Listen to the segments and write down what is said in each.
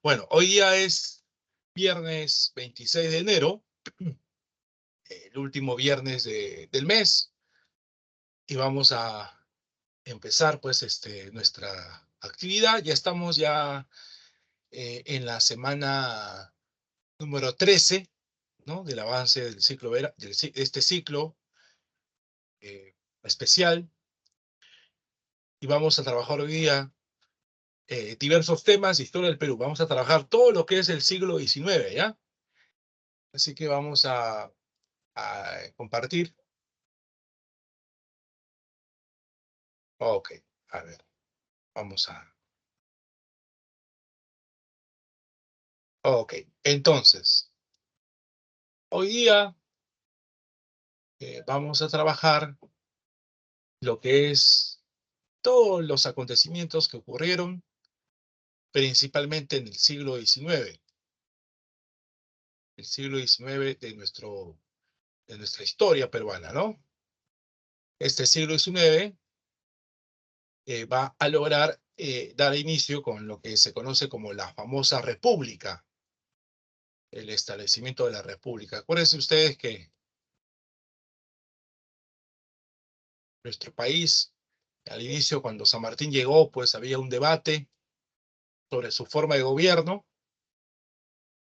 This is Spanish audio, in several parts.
Bueno, hoy día es viernes 26 de enero, el último viernes del mes, y vamos a empezar pues nuestra actividad. Ya estamos en la semana número 13, ¿no? Del avance del ciclo, este ciclo eh, especial, y vamos a trabajar hoy día diversos temas de historia del Perú. Vamos a trabajar todo lo que es el siglo XIX, ¿ya? Así que vamos a compartir. Ok, a ver, vamos a... Ok, entonces, hoy día vamos a trabajar lo que es todos los acontecimientos que ocurrieron principalmente en el siglo XIX de nuestra historia peruana, ¿no? Este siglo XIX va a lograr dar inicio con lo que se conoce como la famosa República, el establecimiento de la República. Acuérdense ustedes que nuestro país, al inicio, cuando San Martín llegó, pues había un debate sobre su forma de gobierno.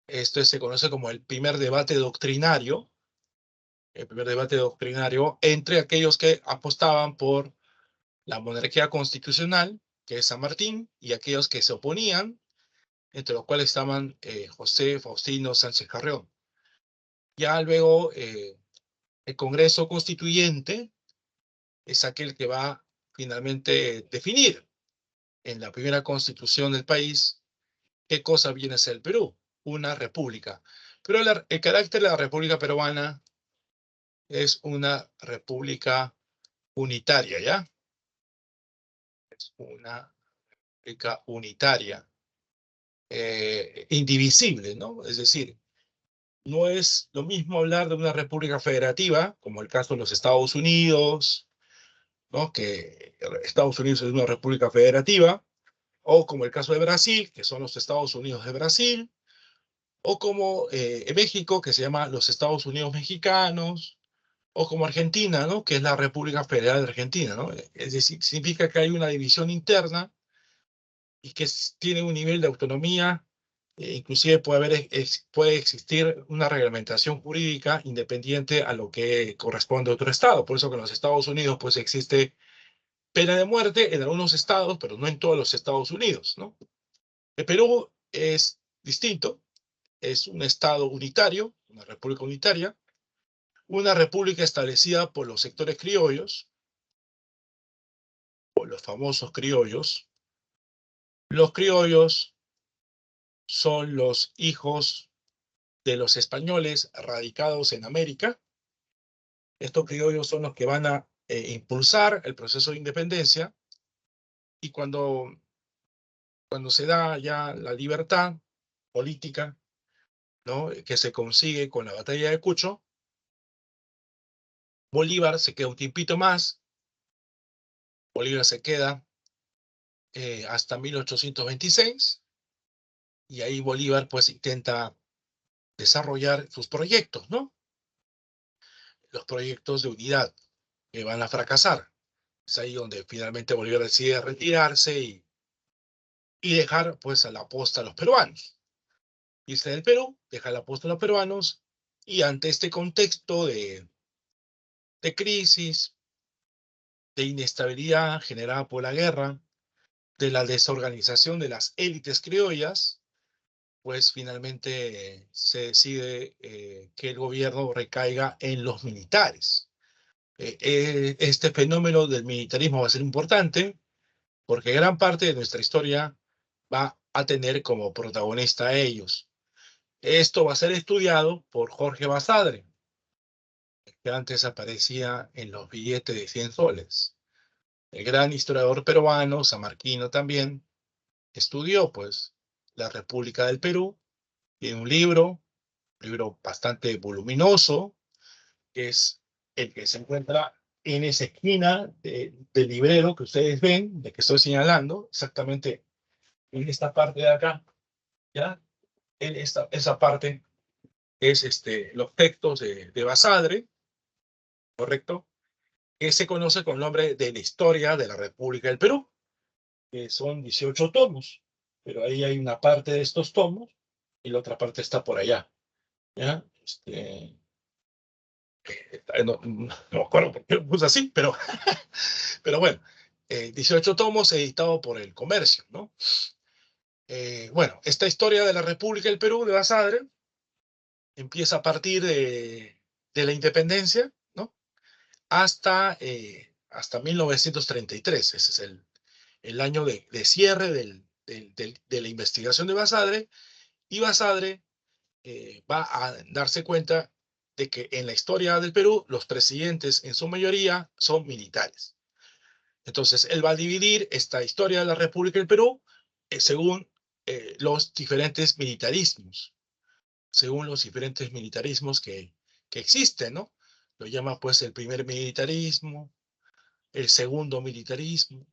Esto se conoce como el primer debate doctrinario entre aquellos que apostaban por la monarquía constitucional, que es San Martín, y aquellos que se oponían, entre los cuales estaban José Faustino Sánchez Carrión. Ya luego el Congreso Constituyente es aquel que va finalmente a definir en la primera constitución del país qué cosa viene a ser el Perú, una república. Pero el carácter de la República Peruana es una república unitaria, ¿ya? Es una república unitaria, indivisible, ¿no? Es decir, no es lo mismo hablar de una república federativa, como el caso de los Estados Unidos, ¿no? Que Estados Unidos es una república federativa, o como el caso de Brasil, que son los Estados Unidos de Brasil, o como en México, que se llama los Estados Unidos mexicanos, o como Argentina, ¿no? Que es la República Federal de Argentina, ¿no? Es decir, significa que hay una división interna y que tiene un nivel de autonomía, inclusive puede existir una reglamentación jurídica independiente a lo que corresponde a otro estado. Por eso que en los Estados Unidos pues existe pena de muerte en algunos estados, pero no en todos los Estados Unidos, ¿no? El Perú es distinto, es un estado unitario, una república unitaria, una república establecida por los sectores criollos, por los famosos criollos. Los criollos son los hijos de los españoles radicados en América. Estos criollos son los que van a impulsar el proceso de independencia, y cuando se da ya la libertad política, ¿no? Que se consigue con la batalla de Cucho, Bolívar se queda un tiempito más. Bolívar se queda hasta 1826, y ahí Bolívar pues intenta desarrollar sus proyectos, ¿no? Los proyectos de unidad que van a fracasar. Es ahí donde finalmente Bolívar decide retirarse y dejar pues a la posta a los peruanos. Irse del Perú, deja la posta a los peruanos, y ante este contexto de crisis, de inestabilidad generada por la guerra, de la desorganización de las élites criollas, pues finalmente se decide que el gobierno recaiga en los militares. Este fenómeno del militarismo va a ser importante porque gran parte de nuestra historia va a tener como protagonista a ellos. Esto va a ser estudiado por Jorge Basadre, que antes aparecía en los billetes de 100 soles. El gran historiador peruano, samarquino también, estudió pues la República del Perú. Tiene un libro bastante voluminoso, que es el que se encuentra en esa esquina del librero que ustedes ven, de que estoy señalando, exactamente en esta parte de acá. ¿ya? Esa parte es los textos de Basadre, ¿correcto? Que se conoce con el nombre de la historia de la República del Perú, que son 18 tomos, pero ahí hay una parte de estos tomos y la otra parte está por allá, ¿ya? No me acuerdo por qué lo puse así, pero bueno, 18 tomos editado por el Comercio, ¿no? Bueno, esta historia de la República del Perú de Basadre empieza a partir de la independencia, ¿no? Hasta 1933. Ese es el año de cierre de la investigación de Basadre, y Basadre va a darse cuenta de que en la historia del Perú los presidentes en su mayoría son militares. Entonces él va a dividir esta historia de la República del Perú según los diferentes militarismos, que existen, ¿no? Lo llama pues el primer militarismo, el segundo militarismo,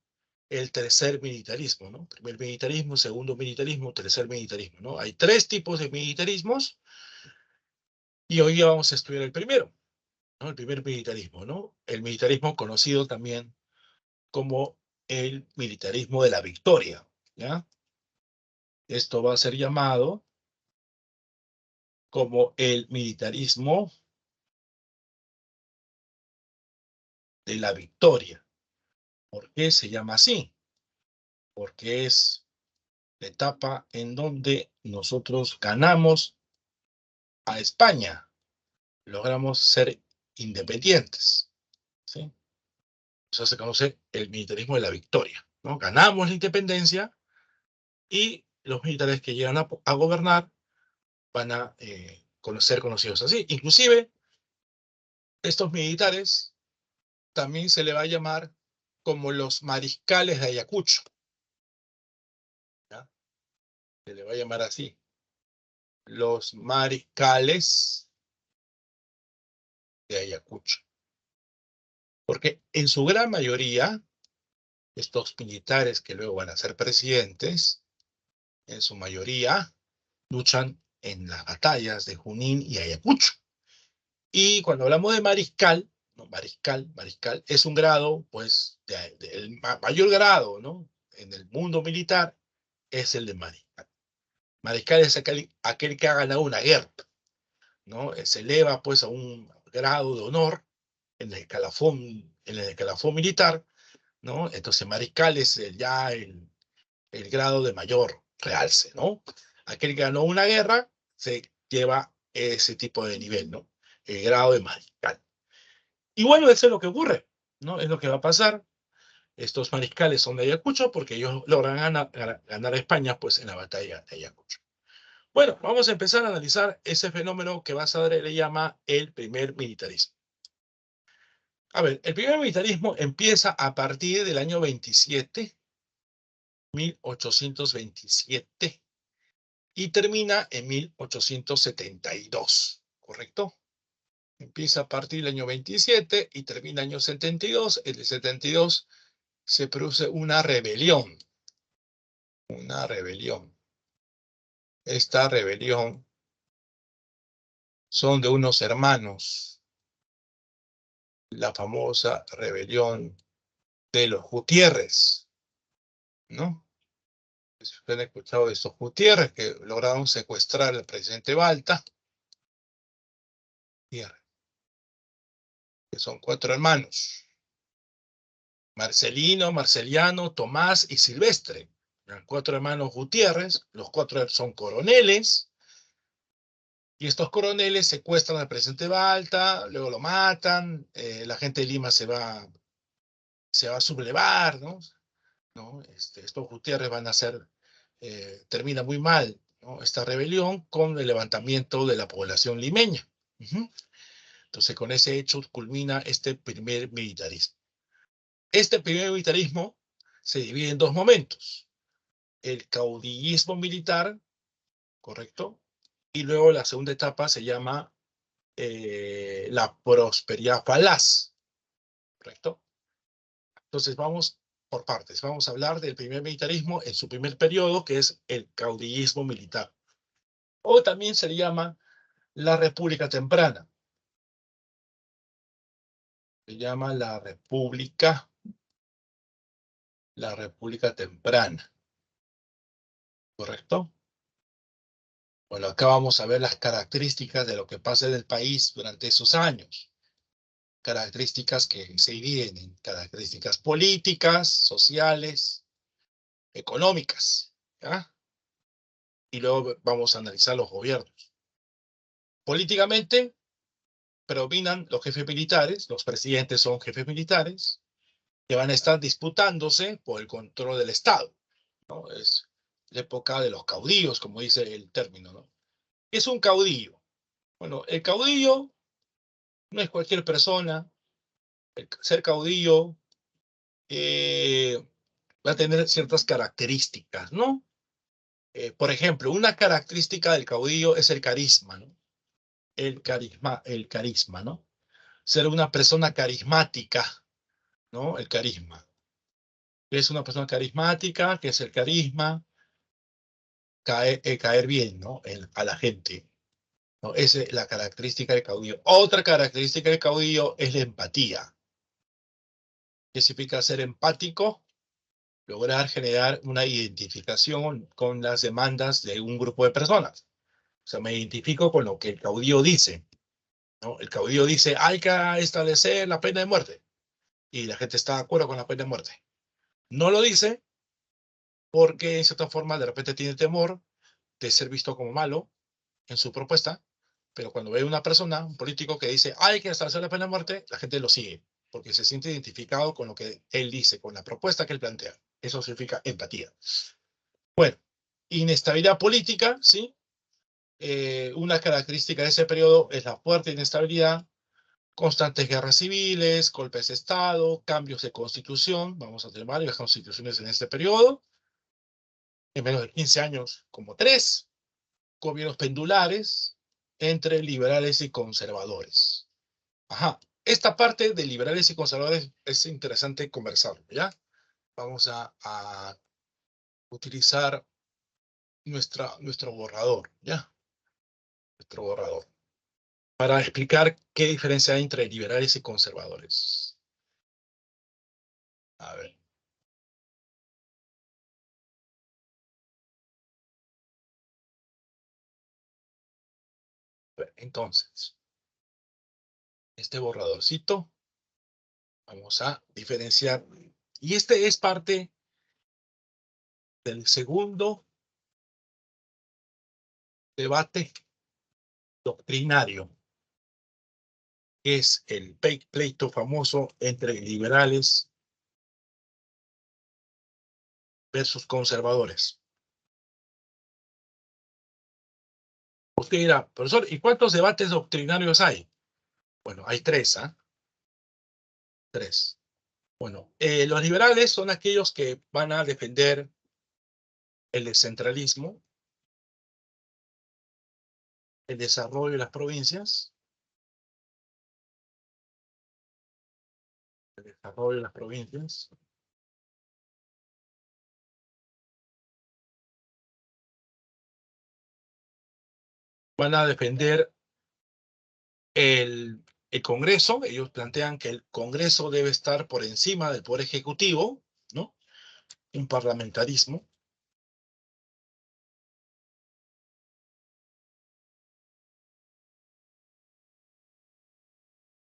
el tercer militarismo, ¿no? Primer militarismo, segundo militarismo, tercer militarismo, ¿no? Hay 3 tipos de militarismos y hoy día vamos a estudiar el primero, ¿no? El primer militarismo, ¿no? El militarismo conocido también como el militarismo de la victoria, ¿ya? Esto va a ser llamado como el militarismo de la victoria. ¿Por qué se llama así? Porque es la etapa en donde nosotros ganamos a España, logramos ser independientes, ¿sí? Eso se conoce el militarismo de la victoria, ¿no? Ganamos la independencia y los militares que llegan a gobernar van a ser conocidos así. Inclusive, estos militares también se le va a llamar como los mariscales de Ayacucho, ¿ya? Se le va a llamar así, los mariscales de Ayacucho. Porque en su gran mayoría, estos militares que luego van a ser presidentes, en su mayoría luchan en las batallas de Junín y Ayacucho. Y cuando hablamos de mariscal, ¿no? Mariscal es un grado, pues, el mayor grado, ¿no? En el mundo militar es el de mariscal. Mariscal es aquel que ha ganado una guerra, ¿no? Se eleva, pues, a un grado de honor en el escalafón militar, ¿no? Entonces, mariscal es ya el grado de mayor realce, ¿no? Aquel que ganó una guerra se lleva ese tipo de nivel, ¿no? El grado de mariscal. Y bueno, eso es lo que ocurre, ¿no? Es lo que va a pasar. Estos mariscales son de Ayacucho porque ellos logran ganar a España, pues, en la batalla de Ayacucho. Bueno, vamos a empezar a analizar ese fenómeno que Basadre le llama el primer militarismo. A ver, el primer militarismo empieza a partir del año 1827, y termina en 1872, ¿correcto? Empieza a partir del año 27 y termina en el año 72. En el 72 se produce una rebelión. Una rebelión. Esta rebelión son de unos hermanos. La famosa rebelión de los Gutiérrez, ¿no? Si ustedes han escuchado de estos Gutiérrez que lograron secuestrar al presidente Balta, que son 4 hermanos: Marcelino, Marceliano, Tomás y Silvestre. Eran 4 hermanos Gutiérrez, los 4 son coroneles, y estos coroneles secuestran al presidente Balta, luego lo matan, la gente de Lima se va a sublevar, ¿no? Estos Gutiérrez van a termina muy mal, ¿no? Esta rebelión con el levantamiento de la población limeña. Entonces, con ese hecho culmina este primer militarismo. Este primer militarismo se divide en 2 momentos: el caudillismo militar, ¿correcto? Y luego la segunda etapa se llama la prosperidad falaz, ¿correcto? Entonces vamos por partes. Vamos a hablar del primer militarismo en su primer periodo, que es el caudillismo militar. O también se le llama la República Temprana. Se llama la República Temprana. ¿Correcto? Bueno, acá vamos a ver las características de lo que pasa en el país durante esos años. Características que se dividen en características políticas, sociales, económicas, ¿ya? Y luego vamos a analizar los gobiernos. Políticamente, predominan los jefes militares, los presidentes son jefes militares, que van a estar disputándose por el control del Estado, ¿no? Es la época de los caudillos, como dice el término, ¿no? ¿Qué es un caudillo? Bueno, el caudillo no es cualquier persona. El ser caudillo va a tener ciertas características, ¿no? Por ejemplo, una característica del caudillo es el carisma, ¿no? El carisma, ¿no? Ser una persona carismática, ¿no? El carisma. Es una persona carismática, que es el carisma, caer bien, ¿no? A la gente, ¿no? Esa es la característica del caudillo. Otra característica del caudillo es la empatía. ¿Qué significa ser empático? Lograr generar una identificación con las demandas de un grupo de personas. O sea, me identifico con lo que el caudillo dice, ¿no? El caudillo dice, hay que establecer la pena de muerte. Y la gente está de acuerdo con la pena de muerte. No lo dice porque, en cierta forma, de repente tiene temor de ser visto como malo en su propuesta, pero cuando ve una persona, un político que dice, hay que establecer la pena de muerte, la gente lo sigue, porque se siente identificado con lo que él dice, con la propuesta que él plantea. Eso significa empatía. Bueno, inestabilidad política, ¿sí? Una característica de ese periodo es la fuerte inestabilidad, constantes guerras civiles, golpes de Estado, cambios de constitución. Vamos a tener varias constituciones en este periodo. En menos de 15 años, como 3 gobiernos pendulares entre liberales y conservadores. Ajá. Esta parte de liberales y conservadores es interesante conversarlo, ¿ya? Vamos a utilizar nuestro borrador, ¿ya? Nuestro borrador, para explicar qué diferencia hay entre liberales y conservadores. A ver. Entonces, este borradorcito, vamos a diferenciar. Y este es parte del segundo debate doctrinario, que es el pleito famoso entre liberales versus conservadores. Usted dirá, profesor, ¿y cuántos debates doctrinarios hay? Bueno, hay 3, ¿ah? 3. Bueno, los liberales son aquellos que van a defender el descentralismo, el desarrollo de las provincias, el desarrollo de las provincias, van a defender el Congreso. Ellos plantean que el Congreso debe estar por encima del Poder Ejecutivo, ¿no? Un parlamentarismo.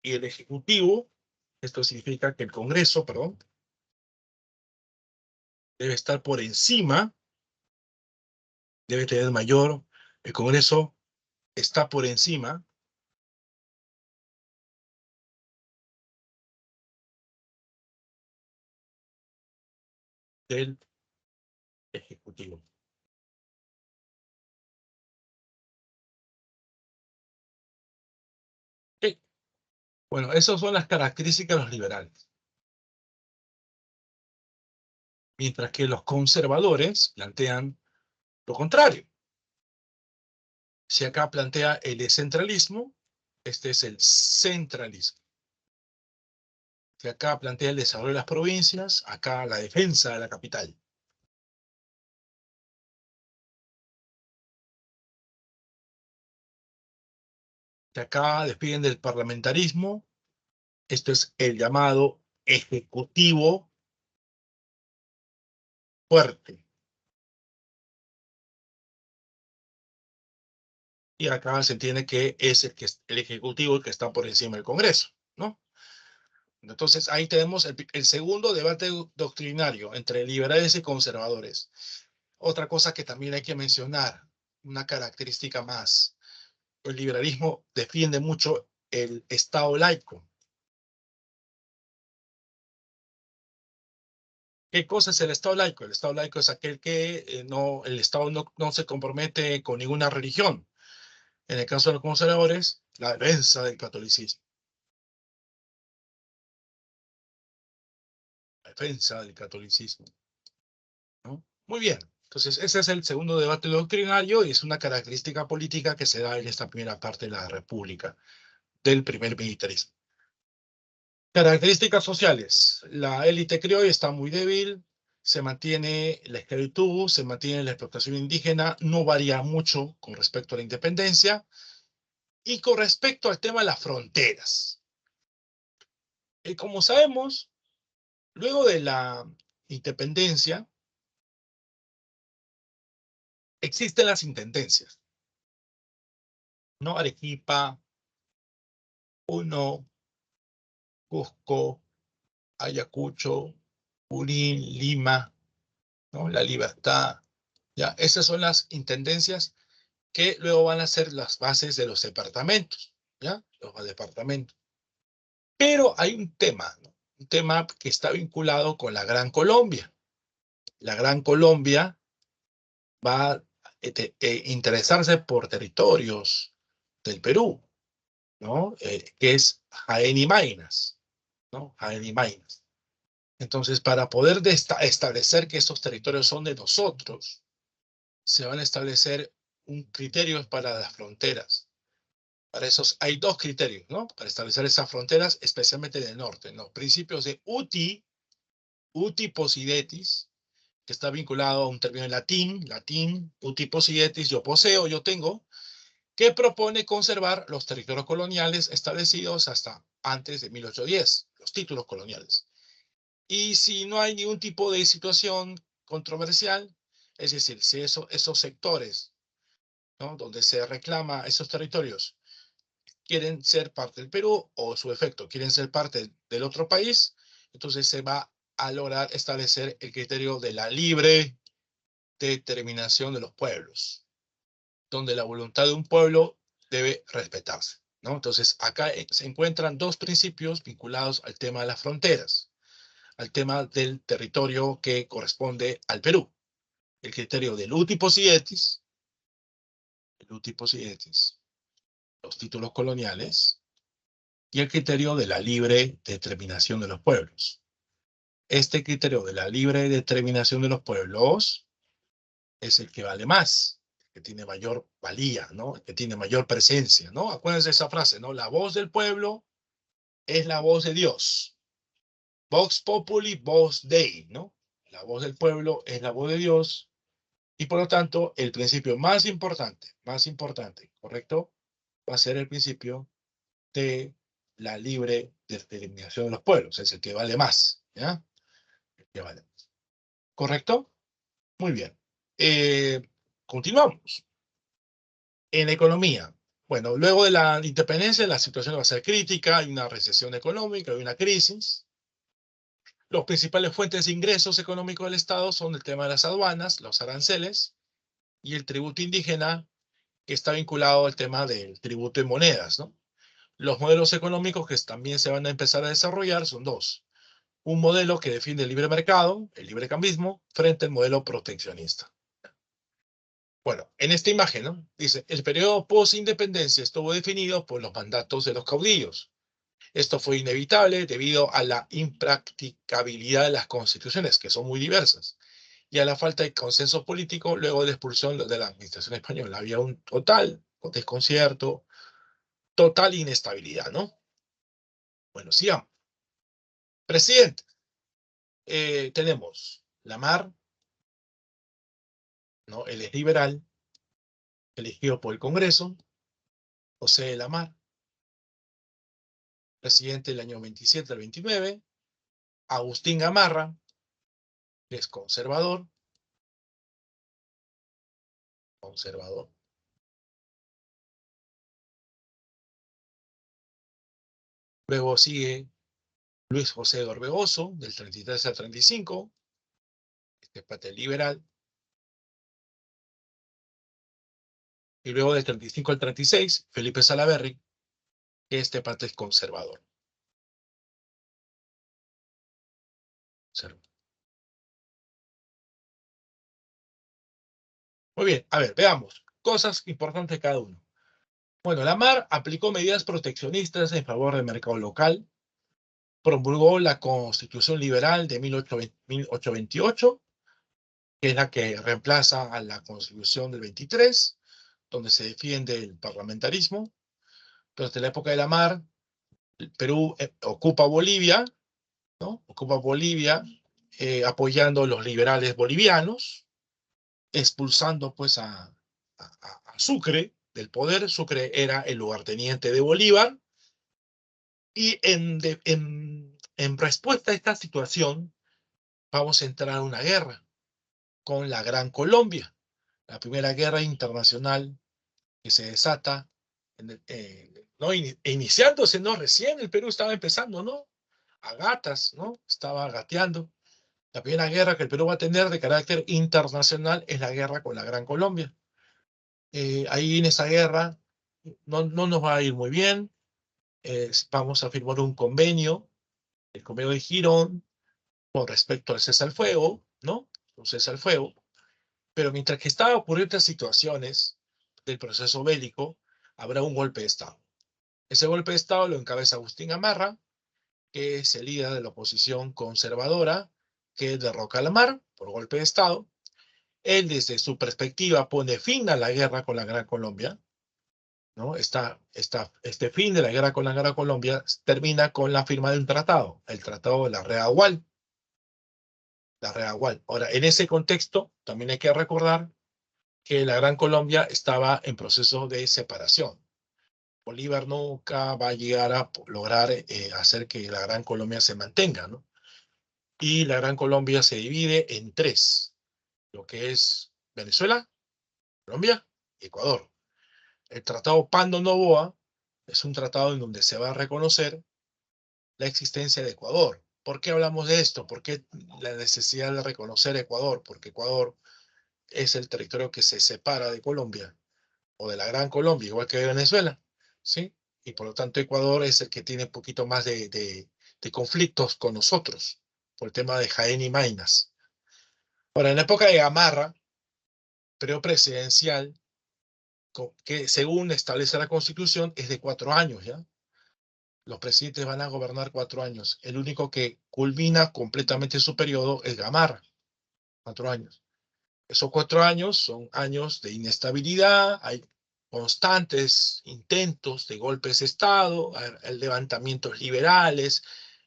Y el Ejecutivo, esto significa que el Congreso, perdón, debe estar por encima, debe tener mayor, el Congreso está por encima del Ejecutivo. ¿Ok? Bueno, esas son las características de los liberales. Mientras que los conservadores plantean lo contrario. Si acá plantea el descentralismo, este es el centralismo. que acá plantea el desarrollo de las provincias, acá la defensa de la capital. Que acá despiden del parlamentarismo, esto es el llamado ejecutivo fuerte. Y acá se entiende que es el ejecutivo el que está por encima del Congreso, ¿no? Entonces ahí tenemos el segundo debate doctrinario entre liberales y conservadores. Otra cosa que también hay que mencionar, una característica más, el liberalismo defiende mucho el Estado laico. ¿Qué cosa es el Estado laico? El Estado laico es aquel que el Estado no se compromete con ninguna religión. En el caso de los conservadores, la defensa del catolicismo. La defensa del catolicismo, ¿no? Muy bien. Entonces, ese es el segundo debate doctrinario y es una característica política que se da en esta primera parte de la República, del primer militarismo. Características sociales. La élite criolla está muy débil, se mantiene la esclavitud, se mantiene la explotación indígena, no varía mucho con respecto a la independencia. Y con respecto al tema de las fronteras. Como sabemos, luego de la independencia, existen las intendencias, ¿no? Arequipa, Puno, Cusco, Ayacucho, Junín, Lima, ¿no? La Libertad. Ya, esas son las intendencias que luego van a ser las bases de los departamentos, ¿ya? Los departamentos. Pero hay un tema, ¿no? Un tema que está vinculado con la Gran Colombia. La Gran Colombia va a interesarse por territorios del Perú, ¿no? Que es Jaén y Maynas, ¿no? Jaén y Maynas. Entonces, para poder establecer que estos territorios son de nosotros, se van a establecer un criterio para las fronteras. Para esos hay dos criterios, ¿no? Para establecer esas fronteras, especialmente en el norte, ¿no? Principios de uti possidetis, que está vinculado a un término en latín, uti possidetis, yo poseo, yo tengo, que propone conservar los territorios coloniales establecidos hasta antes de 1810, los títulos coloniales. Y si no hay ningún tipo de situación controversial, es decir, si esos sectores, ¿no? Donde se reclama esos territorios quieren ser parte del Perú o su efecto quieren ser parte del otro país, entonces se va a lograr establecer el criterio de la libre determinación de los pueblos, donde la voluntad de un pueblo debe respetarse, ¿no? Entonces, acá se encuentran dos principios vinculados al tema de las fronteras, al tema del territorio que corresponde al Perú. El criterio del uti possidetis, los títulos coloniales, y el criterio de la libre determinación de los pueblos. Este criterio de la libre determinación de los pueblos es el que vale más, que tiene mayor valía, ¿no? Que tiene mayor presencia, ¿no? Acuérdense esa frase, ¿no? La voz del pueblo es la voz de Dios. Vox populi, vox Dei, ¿no? La voz del pueblo es la voz de Dios y por lo tanto el principio más importante, ¿correcto? Va a ser el principio de la libre determinación de los pueblos, es el que vale más, ¿ya? El que vale más. ¿Correcto? Muy bien. Continuamos. En economía. Bueno, luego de la independencia la situación va a ser crítica, hay una recesión económica, hay una crisis. Los principales fuentes de ingresos económicos del Estado son el tema de las aduanas, los aranceles y el tributo indígena, que está vinculado al tema del tributo en monedas, ¿no? Los modelos económicos que también se van a empezar a desarrollar son dos. Un modelo que defiende el libre mercado, el librecambismo, frente al modelo proteccionista. Bueno, en esta imagen, ¿no? Dice, el periodo post-independencia estuvo definido por los mandatos de los caudillos. Esto fue inevitable debido a la impracticabilidad de las constituciones, que son muy diversas, y a la falta de consenso político luego de la expulsión de la administración española. Había un total desconcierto, total inestabilidad, ¿no? Bueno, sigamos. Presidente. Tenemos Lamarr, ¿no? Él es liberal, elegido por el Congreso. José Lamarr, presidente del año 27 al 29. Agustín Gamarra, que es conservador. Conservador. Luego sigue Luis José Orbegoso, del 33 al 35, este es parte liberal. Y luego del 35 al 36, Felipe Salaverry, que este parte es conservador. Muy bien, a ver, veamos. Cosas importantes de cada uno. Bueno, Lamarr aplicó medidas proteccionistas en favor del mercado local, promulgó la Constitución Liberal de 1828, que es la que reemplaza a la Constitución del 23, donde se defiende el parlamentarismo. Durante la época de Lamarr, el Perú ocupa Bolivia, ¿no? Ocupa Bolivia, apoyando a los liberales bolivianos, expulsando pues a Sucre del poder. Sucre era el lugarteniente de Bolívar. Y en respuesta a esta situación, vamos a entrar a una guerra con la Gran Colombia, la primera guerra internacional que se desata, ¿no? Iniciándose, ¿no? Recién el Perú estaba empezando, ¿no? A gatas, ¿no? Estaba gateando. La primera guerra que el Perú va a tener de carácter internacional es la guerra con la Gran Colombia. Ahí en esa guerra no nos va a ir muy bien. Vamos a firmar un convenio, el convenio de Girón, con respecto al cese al fuego, ¿no? Un cese al fuego. Pero mientras que están ocurriendo estas situaciones del proceso bélico, habrá un golpe de Estado. Ese golpe de Estado lo encabeza Agustín Gamarra, que es el líder de la oposición conservadora, que derroca a Lamarr por golpe de Estado. Él, desde su perspectiva, pone fin a la guerra con la Gran Colombia, ¿no? Este fin de la guerra con la Gran Colombia termina con la firma de un tratado, el Tratado de la Reagual. La Reagual. Ahora, en ese contexto, también hay que recordar que la Gran Colombia estaba en proceso de separación. Bolívar nunca va a llegar a lograr hacer que la Gran Colombia se mantenga, ¿no? Y la Gran Colombia se divide en tres, lo que es Venezuela, Colombia y Ecuador. El Tratado Pando-Noboa es un tratado en donde se va a reconocer la existencia de Ecuador. ¿Por qué hablamos de esto? ¿Por qué la necesidad de reconocer Ecuador? Porque Ecuador es el territorio que se separa de Colombia, o de la Gran Colombia, igual que Venezuela, ¿sí? Y por lo tanto Ecuador es el que tiene un poquito más de conflictos con nosotros, por el tema de Jaén y Maynas. Ahora, en la época de Gamarra, periodo presidencial, que según establece la Constitución, es de 4 años, ¿ya? Los presidentes van a gobernar 4 años. El único que culmina completamente su periodo es Gamarra, 4 años. Esos 4 años son años de inestabilidad, hay constantes intentos de golpes de Estado, levantamientos liberales.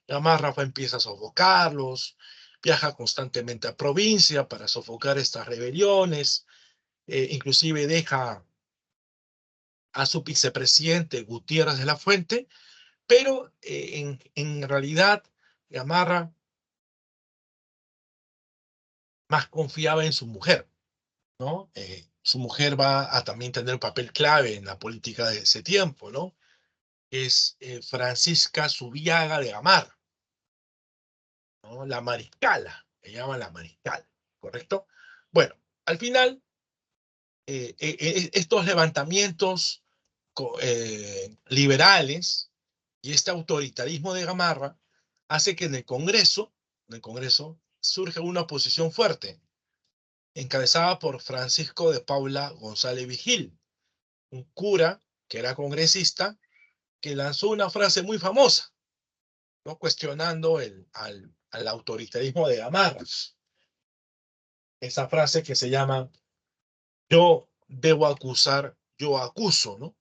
Gamarra empieza a sofocarlos, viaja constantemente a provincia para sofocar estas rebeliones, inclusive deja a su vicepresidente Gutiérrez de la Fuente, pero en realidad Gamarra más confiaba en su mujer, ¿no? Su mujer va a también tener un papel clave en la política de ese tiempo, ¿no? Es Francisca Zubiaga de Gamarra, ¿no? La mariscala, se llama la mariscala, ¿correcto? Bueno, al final, estos levantamientos liberales y este autoritarismo de Gamarra hace que en el Congreso surge una oposición fuerte, encabezada por Francisco de Paula González Vigil, un cura que era congresista, que lanzó una frase muy famosa, ¿no? Cuestionando al autoritarismo de Gamarra. Esa frase que se llama "yo debo acusar, yo acuso", ¿no?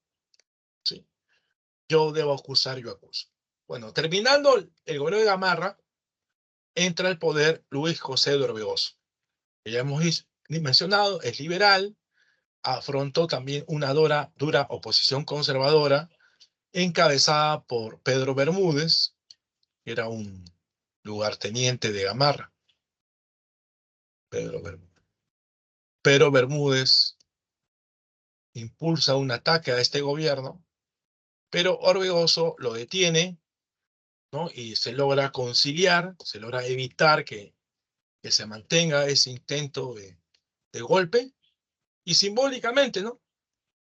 Sí. Yo debo acusar, yo acuso. Bueno, terminando el gobierno de Gamarra, entra al poder Luis José de Orbegoso. Ya hemos mencionado, es liberal, afrontó también una dura oposición conservadora, encabezada por Pedro Bermúdez, que era un lugarteniente de Gamarra. Pedro Bermúdez impulsa un ataque a este gobierno, pero Orbegoso lo detiene, ¿no? Y se logra conciliar, se logra evitar que se mantenga ese intento de golpe, y simbólicamente, ¿no?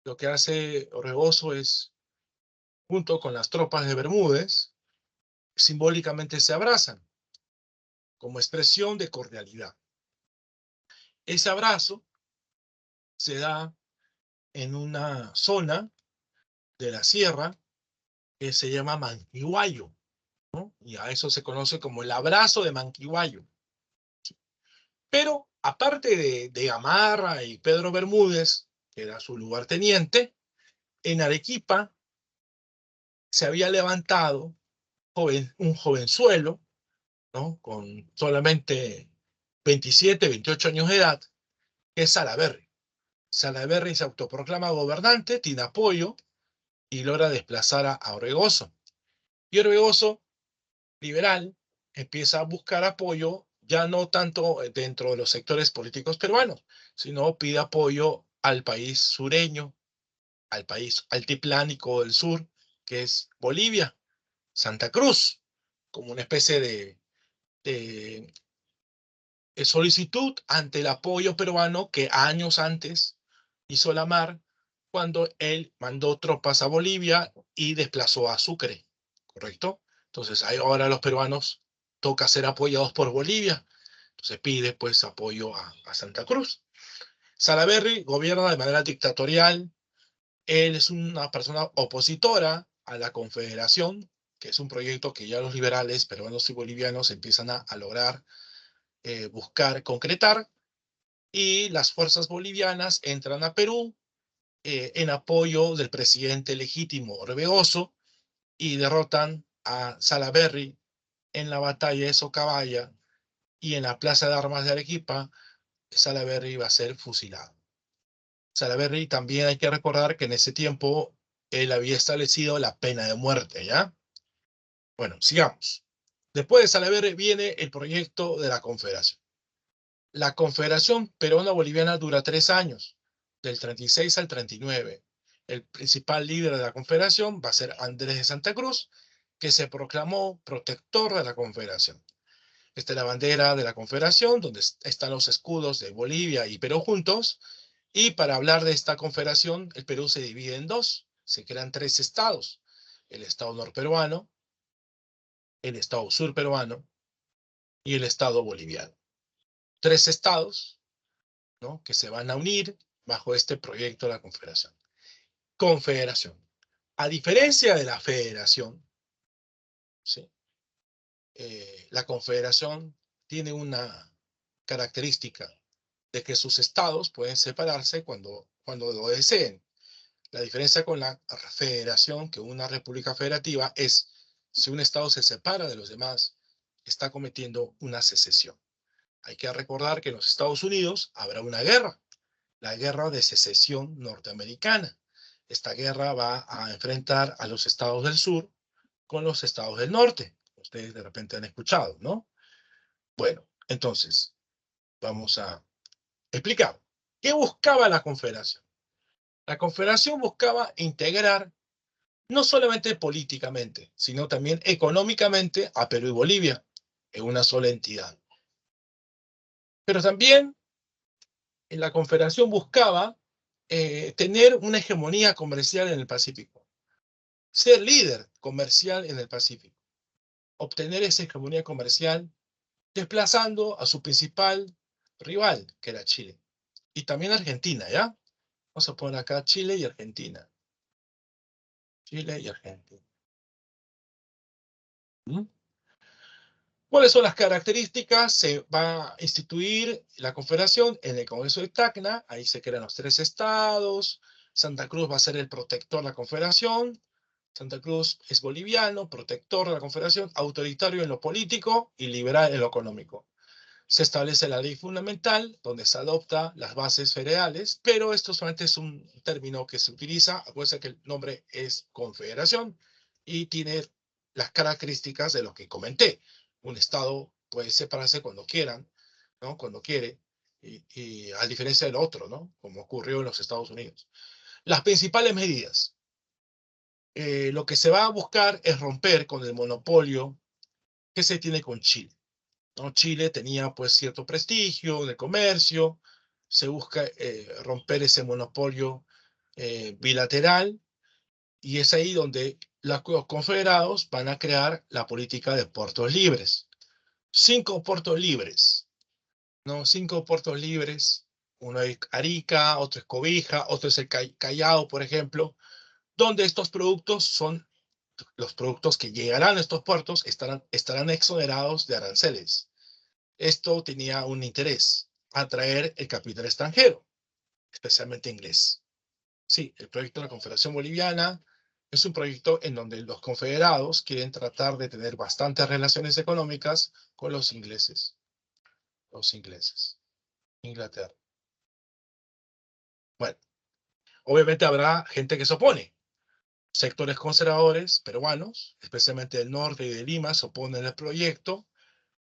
Lo que hace Orbegoso es, junto con las tropas de Bermúdez, simbólicamente se abrazan como expresión de cordialidad. Ese abrazo se da en una zona de la sierra que se llama Manquiguayo, ¿no? Y a eso se conoce como el abrazo de Manquiguayo. Pero aparte de Gamarra y Pedro Bermúdez, que era su lugarteniente, en Arequipa se había levantado un jovenzuelo, ¿no? Con solamente 27, 28 años de edad, que es Salaverry. Salaverry se autoproclama gobernante, tiene apoyo y logra desplazar a Orbegoso. Y Orbegoso, liberal, empieza a buscar apoyo, ya no tanto dentro de los sectores políticos peruanos, sino pide apoyo al país sureño, al país altiplánico del sur, que es Bolivia, Santa Cruz, como una especie de solicitud ante el apoyo peruano que años antes hizo la mar cuando él mandó tropas a Bolivia y desplazó a Sucre, ¿correcto? Entonces ahora los peruanos toca ser apoyados por Bolivia, entonces pide pues apoyo a Santa Cruz. Salaverry gobierna de manera dictatorial, él es una persona opositora a la Confederación, que es un proyecto que ya los liberales peruanos y bolivianos empiezan a lograr buscar concretar, y las fuerzas bolivianas entran a Perú en apoyo del presidente legítimo Orbegoso y derrotan a Salaverry en la batalla de Socabaya, y en la plaza de armas de Arequipa Salaverry va a ser fusilado. Salaverry también hay que recordar que en ese tiempo él había establecido la pena de muerte, ¿ya? Bueno, sigamos. Después de Salaverry viene el proyecto de la Confederación. La Confederación Peruano-Boliviana dura 3 años, del 36 al 39. El principal líder de la Confederación va a ser Andrés de Santa Cruz, que se proclamó protector de la Confederación. Esta es la bandera de la Confederación, donde están los escudos de Bolivia y Perú juntos. Y para hablar de esta confederación, el Perú se divide en dos. Se crean 3 estados: el estado norperuano, el estado surperuano y el estado boliviano. 3 estados, ¿no?, que se van a unir bajo este proyecto de la Confederación. Confederación. A diferencia de la Federación, ¿sí?, la Confederación tiene una característica de que sus estados pueden separarse cuando lo deseen. La diferencia con la Federación, que una república federativa, es si un estado se separa de los demás, está cometiendo una secesión. Hay que recordar que en los Estados Unidos habrá una guerra, la guerra de secesión norteamericana. Esta guerra va a enfrentar a los estados del sur con los estados del norte. Ustedes de repente han escuchado, ¿no? Bueno, entonces, vamos a explicar. ¿Qué buscaba la Confederación? La Confederación buscaba integrar no solamente políticamente, sino también económicamente a Perú y Bolivia en una sola entidad. Pero también la Confederación buscaba tener una hegemonía comercial en el Pacífico, ser líder comercial en el Pacífico, obtener esa hegemonía comercial desplazando a su principal rival, que era Chile, y también Argentina, ¿ya? Vamos a poner acá Chile y Argentina. Chile y Argentina. ¿Mm? ¿Cuáles son las características? Se va a instituir la Confederación en el Congreso de Tacna, ahí se crean los 3 estados, Santa Cruz va a ser el protector de la Confederación, Santa Cruz es boliviano, protector de la Confederación, autoritario en lo político y liberal en lo económico. Se establece la ley fundamental, donde se adopta las bases federales, pero esto solamente es un término que se utiliza. Acuérdense que el nombre es confederación y tiene las características de lo que comenté. Un estado puede separarse cuando quieran, ¿no? Cuando quiere, y a diferencia del otro, ¿no? Como ocurrió en los Estados Unidos. Las principales medidas. Lo que se va a buscar es romper con el monopolio que se tiene con Chile, ¿no? Chile tenía pues cierto prestigio de comercio, se busca romper ese monopolio bilateral y es ahí donde los confederados van a crear la política de puertos libres. 5 puertos libres, ¿no? 5 puertos libres, uno es Arica, otro es Cobija, otro es el Callao, por ejemplo, donde estos productos son los productos que llegarán a estos puertos estarán exonerados de aranceles. Esto tenía un interés, atraer el capital extranjero, especialmente inglés. Sí, el proyecto de la Confederación Boliviana es un proyecto en donde los confederados quieren tratar de tener bastantes relaciones económicas con los ingleses. Inglaterra. Bueno, obviamente habrá gente que se opone. Sectores conservadores peruanos, especialmente del norte y de Lima, se oponen al proyecto.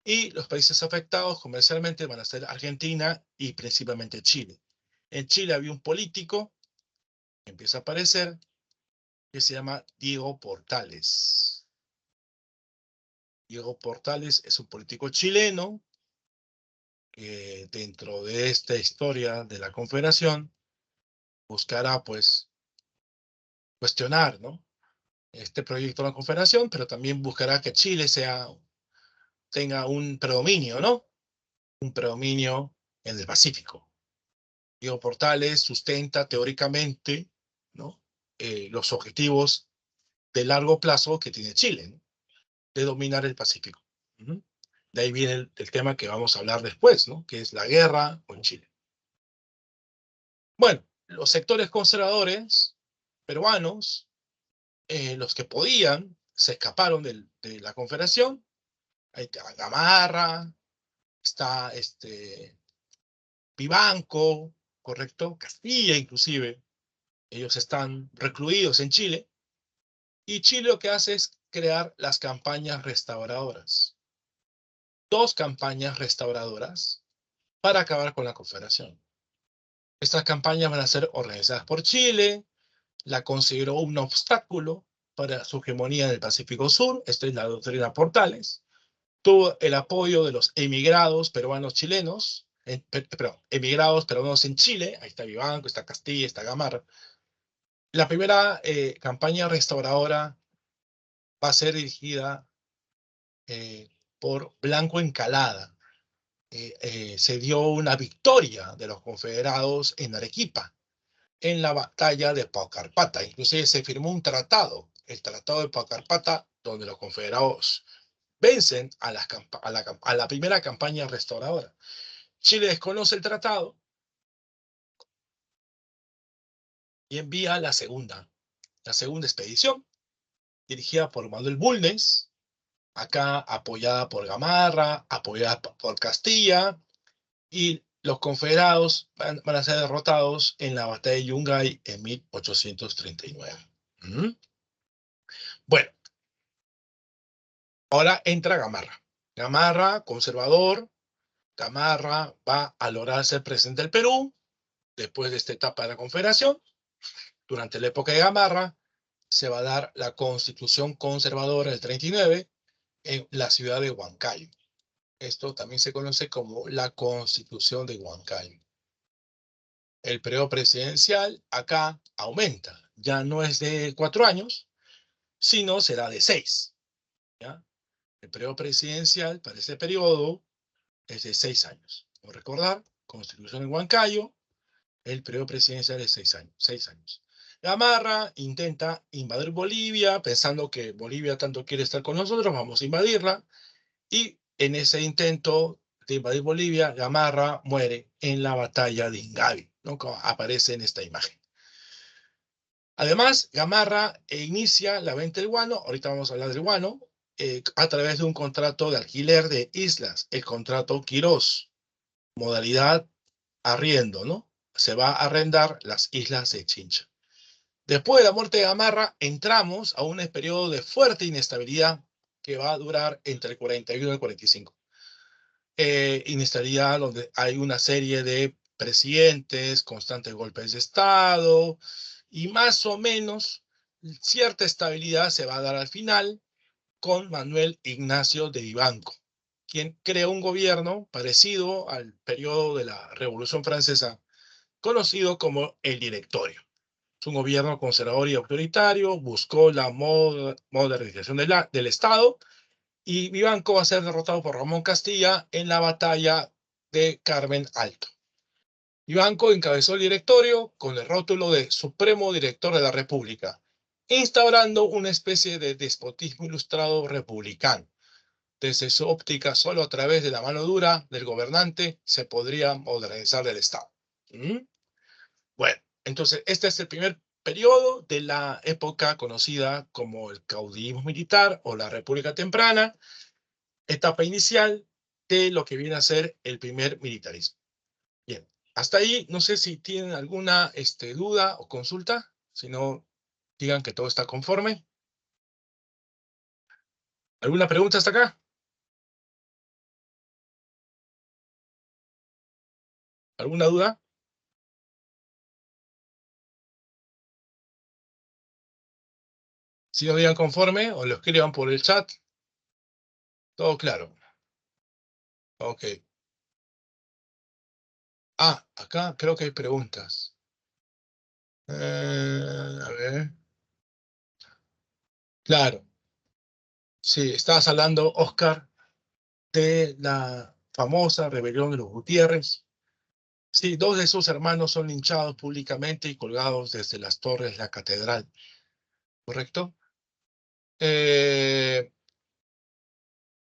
Y los países afectados comercialmente van a ser Argentina y principalmente Chile. En Chile había un político que empieza a aparecer que se llama Diego Portales. Diego Portales es un político chileno que dentro de esta historia de la Confederación buscará pues cuestionar, ¿no? Este proyecto de la Confederación, pero también buscará que Chile tenga un predominio, ¿no? Un predominio en el Pacífico. Diego Portales sustenta teóricamente, ¿no? Los objetivos de largo plazo que tiene Chile, ¿no? De dominar el Pacífico. De ahí viene el tema que vamos a hablar después, ¿no? Que es la guerra con Chile. Bueno, los sectores conservadores peruanos, los que podían, se escaparon de la Confederación. Ahí está Gamarra, está Vivanco, ¿correcto? Castilla inclusive. Ellos están recluidos en Chile. Y Chile lo que hace es crear las campañas restauradoras. 2 campañas restauradoras para acabar con la Confederación. Estas campañas van a ser organizadas por Chile, la consideró un obstáculo para su hegemonía en el Pacífico Sur, esta es la doctrina Portales, tuvo el apoyo de los emigrados peruanos chilenos, perdón, emigrados peruanos en Chile, ahí está Vivanco, está Castilla, está Gamarra. La primera campaña restauradora va a ser dirigida por Blanco Encalada. Se dio una victoria de los confederados en Arequipa, en la batalla de Paucarpata. Inclusive se firmó un tratado, el Tratado de Paucarpata, donde los confederados vencen a la primera campaña restauradora. Chile desconoce el tratado y envía la segunda expedición, dirigida por Manuel Bulnes, acá apoyada por Gamarra, apoyada por Castilla, y los confederados van a ser derrotados en la batalla de Yungay en 1839. Bueno, ahora entra Gamarra. Gamarra, conservador. Gamarra va a lograr ser presidente del Perú después de esta etapa de la Confederación. Durante la época de Gamarra se va a dar la Constitución Conservadora del 39 en la ciudad de Huancayo. Esto también se conoce como la Constitución de Huancayo. El periodo presidencial acá aumenta. Ya no es de 4 años, sino será de 6. ¿Ya? El periodo presidencial para ese periodo es de 6 años. Como recordar, Constitución en Huancayo, el periodo presidencial es 6 años. 6 años. Gamarra intenta invadir Bolivia, pensando que Bolivia tanto quiere estar con nosotros, vamos a invadirla. Y en ese intento de invadir Bolivia, Gamarra muere en la batalla de Ingavi, ¿no? Como aparece en esta imagen. Además, Gamarra inicia la venta del guano, ahorita vamos a hablar del guano, a través de un contrato de alquiler de islas, el contrato Quirós, modalidad arriendo, ¿no? Se va a arrendar las islas de Chincha. Después de la muerte de Gamarra, entramos a un periodo de fuerte inestabilidad que va a durar entre el 41 y el 45. Inestabilidad donde hay una serie de presidentes, constantes golpes de Estado, y más o menos cierta estabilidad se va a dar al final con Manuel Ignacio de Vivanco, quien crea un gobierno parecido al periodo de la Revolución Francesa, conocido como el Directorio. Es un gobierno conservador y autoritario, buscó la modernización del Estado, y Vivanco va a ser derrotado por Ramón Castilla en la batalla de Carmen Alto. Vivanco encabezó el directorio con el rótulo de Supremo Director de la República, instaurando una especie de despotismo ilustrado republicano. Desde su óptica, solo a través de la mano dura del gobernante se podría modernizar el Estado. Bueno, entonces este es el primer periodo de la época conocida como el caudillismo militar o la República Temprana, etapa inicial de lo que viene a ser el primer militarismo. Bien, hasta ahí no sé si tienen alguna duda o consulta, si no, digan que todo está conforme. ¿Alguna pregunta hasta acá? ¿Alguna duda? Si no digan conforme o lo escriban por el chat, todo claro. Ok. Ah, acá creo que hay preguntas. A ver. Claro, sí, estabas hablando, Oscar, de la famosa rebelión de los Gutiérrez. Sí, dos de sus hermanos son linchados públicamente y colgados desde las torres de la catedral, ¿correcto? Eh,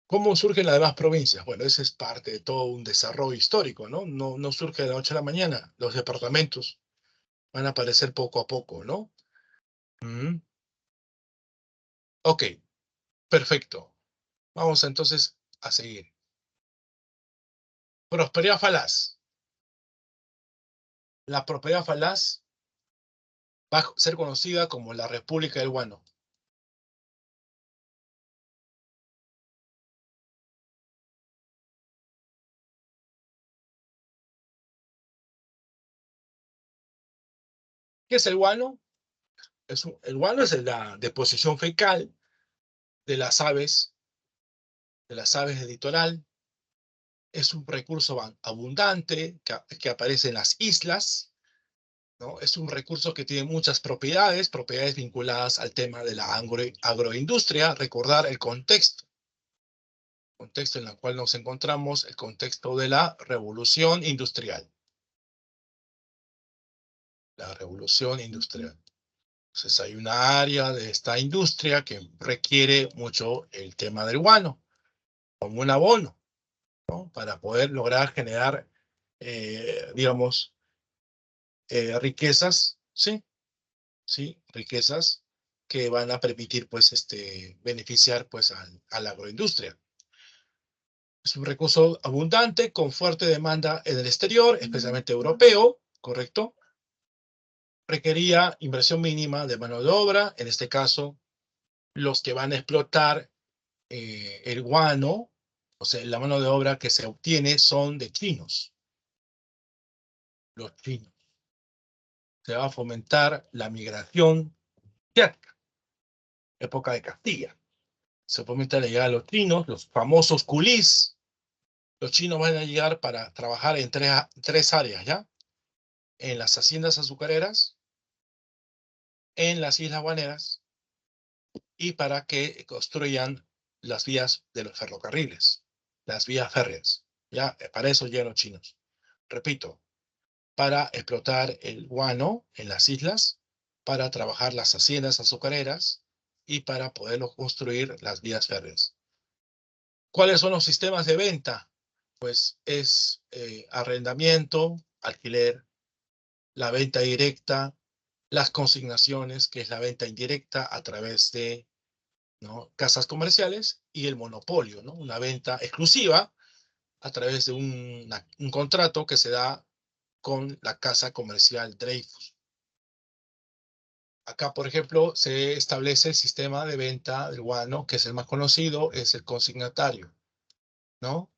¿Cómo surgen las demás provincias? Bueno, ese es parte de todo un desarrollo histórico, ¿no? No surge de la noche a la mañana. Los departamentos van a aparecer poco a poco, ¿no? Mm. Ok, perfecto. Vamos entonces a seguir. Prosperidad falaz. La prosperidad falaz va a ser conocida como la República del Guano. ¿Qué es el guano? El guano es la deposición fecal de las aves, del litoral. Es un recurso abundante que aparece en las islas, ¿no? Es un recurso que tiene muchas propiedades vinculadas al tema de la agroindustria. Recordar el contexto en el cual nos encontramos, el contexto de la revolución industrial. La revolución industrial. Entonces hay una área de esta industria que requiere mucho el tema del guano, como un abono, ¿no? Para poder lograr generar, digamos, riquezas, ¿sí? ¿Sí? Riquezas que van a permitir, pues, beneficiar, pues, a la agroindustria. Es un recurso abundante, con fuerte demanda en el exterior, especialmente europeo, ¿correcto? Requería inversión mínima de mano de obra, en este caso, los que van a explotar el guano, o sea, la mano de obra que se obtiene son de chinos, los chinos. Se va a fomentar la migración asiática, época de Castilla. Se fomenta la llegada de los chinos, los famosos culís. Los chinos van a llegar para trabajar en tres áreas, ¿ya? En las haciendas azucareras, en las islas guaneras y para que construyan las vías de los ferrocarriles, las vías férreas. ¿Ya? Para eso llegan los chinos. Repito, para explotar el guano en las islas, para trabajar las haciendas azucareras y para poderlo construir las vías férreas. ¿Cuáles son los sistemas de venta? Pues es arrendamiento, alquiler, la venta directa, las consignaciones, que es la venta indirecta a través de, ¿no?, casas comerciales, y el monopolio, ¿no?, una venta exclusiva a través de un contrato que se da con la casa comercial Dreyfus. Acá, por ejemplo, se establece el sistema de venta del guano, que es el más conocido, es el consignatario, ¿no?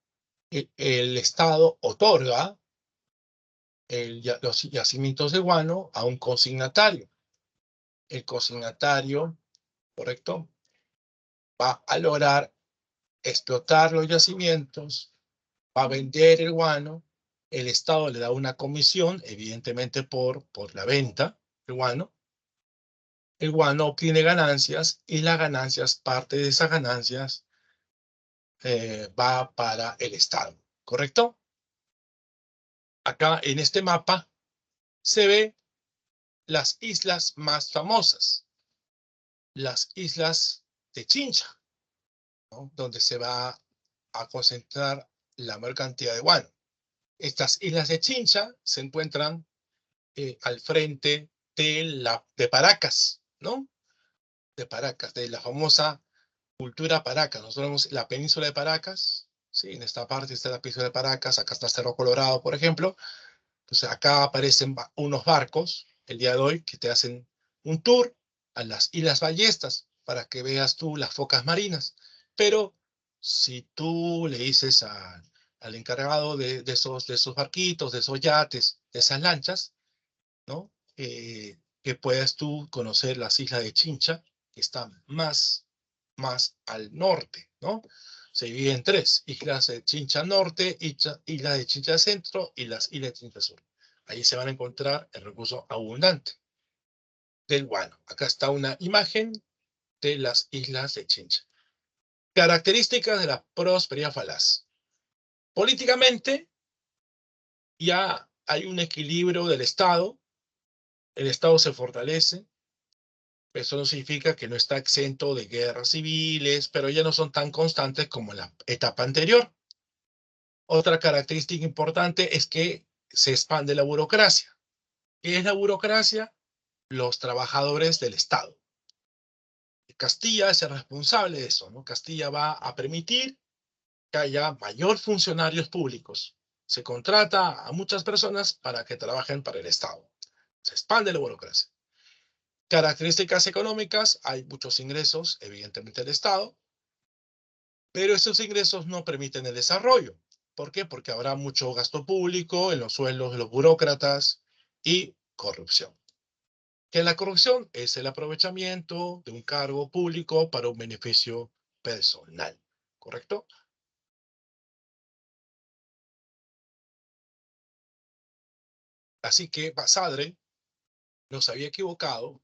El Estado otorga los yacimientos de guano a un consignatario. El consignatario, ¿correcto?, va a lograr explotar los yacimientos, va a vender el guano, el Estado le da una comisión, evidentemente por la venta del guano. El guano obtiene ganancias y las ganancias, parte de esas ganancias, va para el Estado, ¿correcto? Acá en este mapa se ve las islas más famosas, las islas de Chincha, ¿no?, donde se va a concentrar la mayor cantidad de guano. Estas islas de Chincha se encuentran al frente de Paracas, ¿no? De Paracas, de la famosa cultura Paracas. Nosotros vemos la península de Paracas, ¿sí? En esta parte está la península de Paracas, acá está Cerro Colorado, por ejemplo. Entonces acá aparecen unos barcos el día de hoy que te hacen un tour a las Islas Ballestas para que veas tú las focas marinas. Pero si tú le dices al encargado de esos barquitos, de esos yates, de esas lanchas, ¿no?, que puedas tú conocer las islas de Chincha, que están más al norte, ¿no? Se divide en tres: islas de Chincha Norte, islas de Chincha Centro y las islas de Chincha Sur. Ahí se van a encontrar el recurso abundante del guano. Acá está una imagen de las islas de Chincha. Características de la prosperidad falaz. Políticamente, ya hay un equilibrio del Estado. El Estado se fortalece. Eso no significa que no está exento de guerras civiles, pero ya no son tan constantes como en la etapa anterior. Otra característica importante es que se expande la burocracia. ¿Qué es la burocracia? Los trabajadores del Estado. Castilla es el responsable de eso, ¿no? Castilla va a permitir que haya mayor funcionarios públicos. Se contrata a muchas personas para que trabajen para el Estado. Se expande la burocracia. Características económicas: hay muchos ingresos, evidentemente, del Estado, pero esos ingresos no permiten el desarrollo. ¿Por qué? Porque habrá mucho gasto público en los sueldos de los burócratas y corrupción. Que la corrupción es el aprovechamiento de un cargo público para un beneficio personal, ¿correcto? Así que Basadre nos había equivocado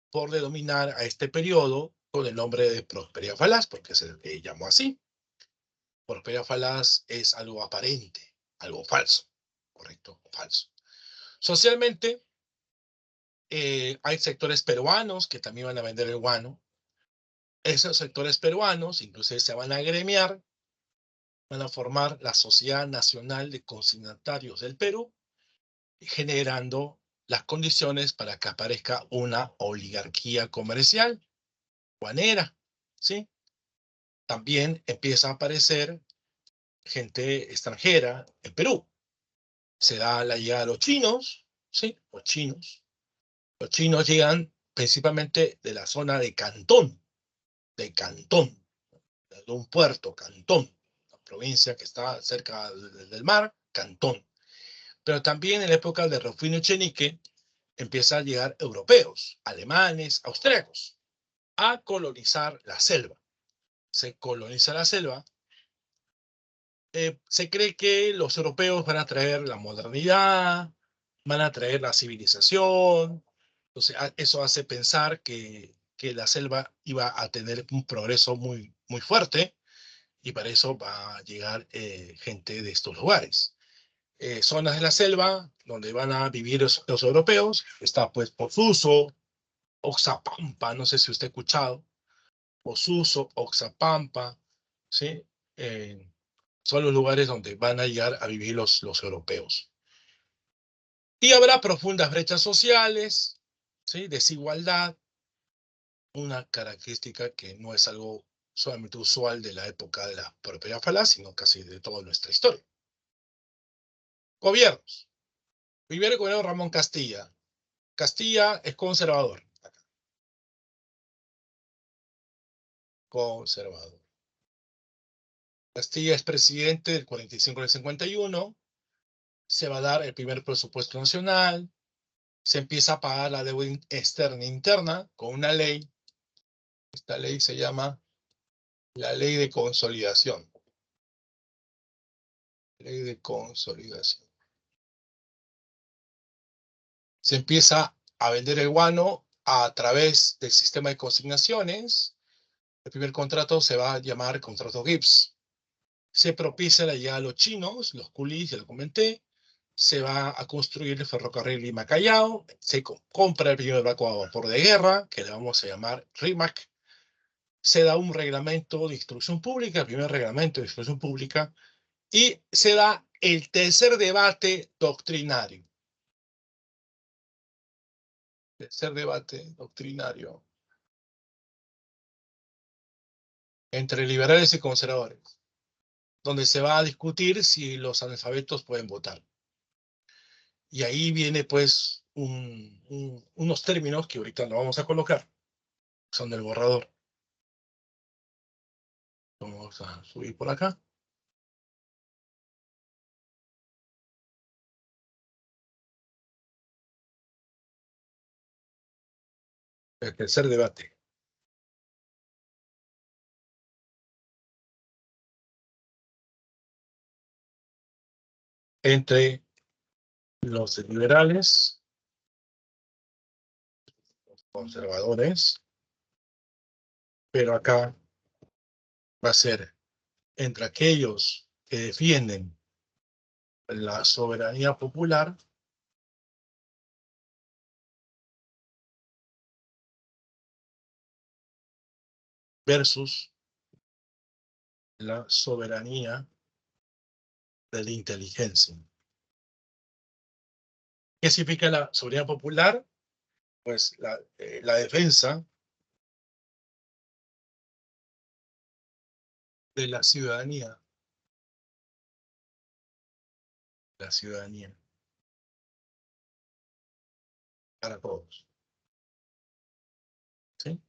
por denominar a este periodo con el nombre de prosperidad falaz, porque se le llamó así. Prosperidad falaz es algo aparente, algo falso, ¿correcto? Falso. Socialmente, hay sectores peruanos que también van a vender el guano. Esos sectores peruanos incluso se van a agremiar, van a formar la Sociedad Nacional de Consignatarios del Perú, generando las condiciones para que aparezca una oligarquía comercial guanera, ¿sí? También empieza a aparecer gente extranjera en Perú. Se da la llegada de los chinos, ¿sí? Los chinos. Los chinos llegan principalmente de la zona de Cantón, de un puerto, Cantón, la provincia que está cerca del mar, Cantón. Pero también en la época de Rufino Echenique empiezan a llegar europeos, alemanes, austríacos, a colonizar la selva. Se coloniza la selva. Se cree que los europeos van a traer la modernidad, van a traer la civilización. Entonces, eso hace pensar que la selva iba a tener un progreso muy, muy fuerte, y para eso va a llegar gente de estos lugares. Zonas de la selva donde van a vivir los europeos, está pues Posuso, Oxapampa, no sé si usted ha escuchado, Posuso, Oxapampa, ¿sí? Son los lugares donde van a llegar a vivir los europeos. Y habrá profundas brechas sociales, ¿sí? Desigualdad, una característica que no es algo solamente usual de la época de la propiedad falaz, sino casi de toda nuestra historia. Gobiernos. Primer gobierno Ramón Castilla. Castilla es conservador. Conservador. Castilla es presidente del 45 al 51. Se va a dar el primer presupuesto nacional. Se empieza a pagar la deuda externa e interna con una ley. Esta ley se llama la Ley de Consolidación. Ley de Consolidación. Se empieza a vender el guano a través del sistema de consignaciones. El primer contrato se va a llamar contrato Gibbs. Se propicia la llegada de los chinos, los coolies, ya lo comenté. Se va a construir el ferrocarril Lima-Callao. Se compra el primer barco a vapor de guerra, que le vamos a llamar RIMAC. Se da un reglamento de instrucción pública, el primer reglamento de instrucción pública, y se da el tercer debate doctrinario. Tercer debate doctrinario entre liberales y conservadores, donde se va a discutir si los analfabetos pueden votar. Y ahí viene pues unos términos que ahorita no vamos a colocar, son del borrador. Vamos a subir por acá. El tercer debate. Entre los liberales, los conservadores, pero acá va a ser entre aquellos que defienden la soberanía popular versus la soberanía de la inteligencia. ¿Qué significa la soberanía popular? Pues la defensa de la ciudadanía. La ciudadanía. Para todos. ¿Sí?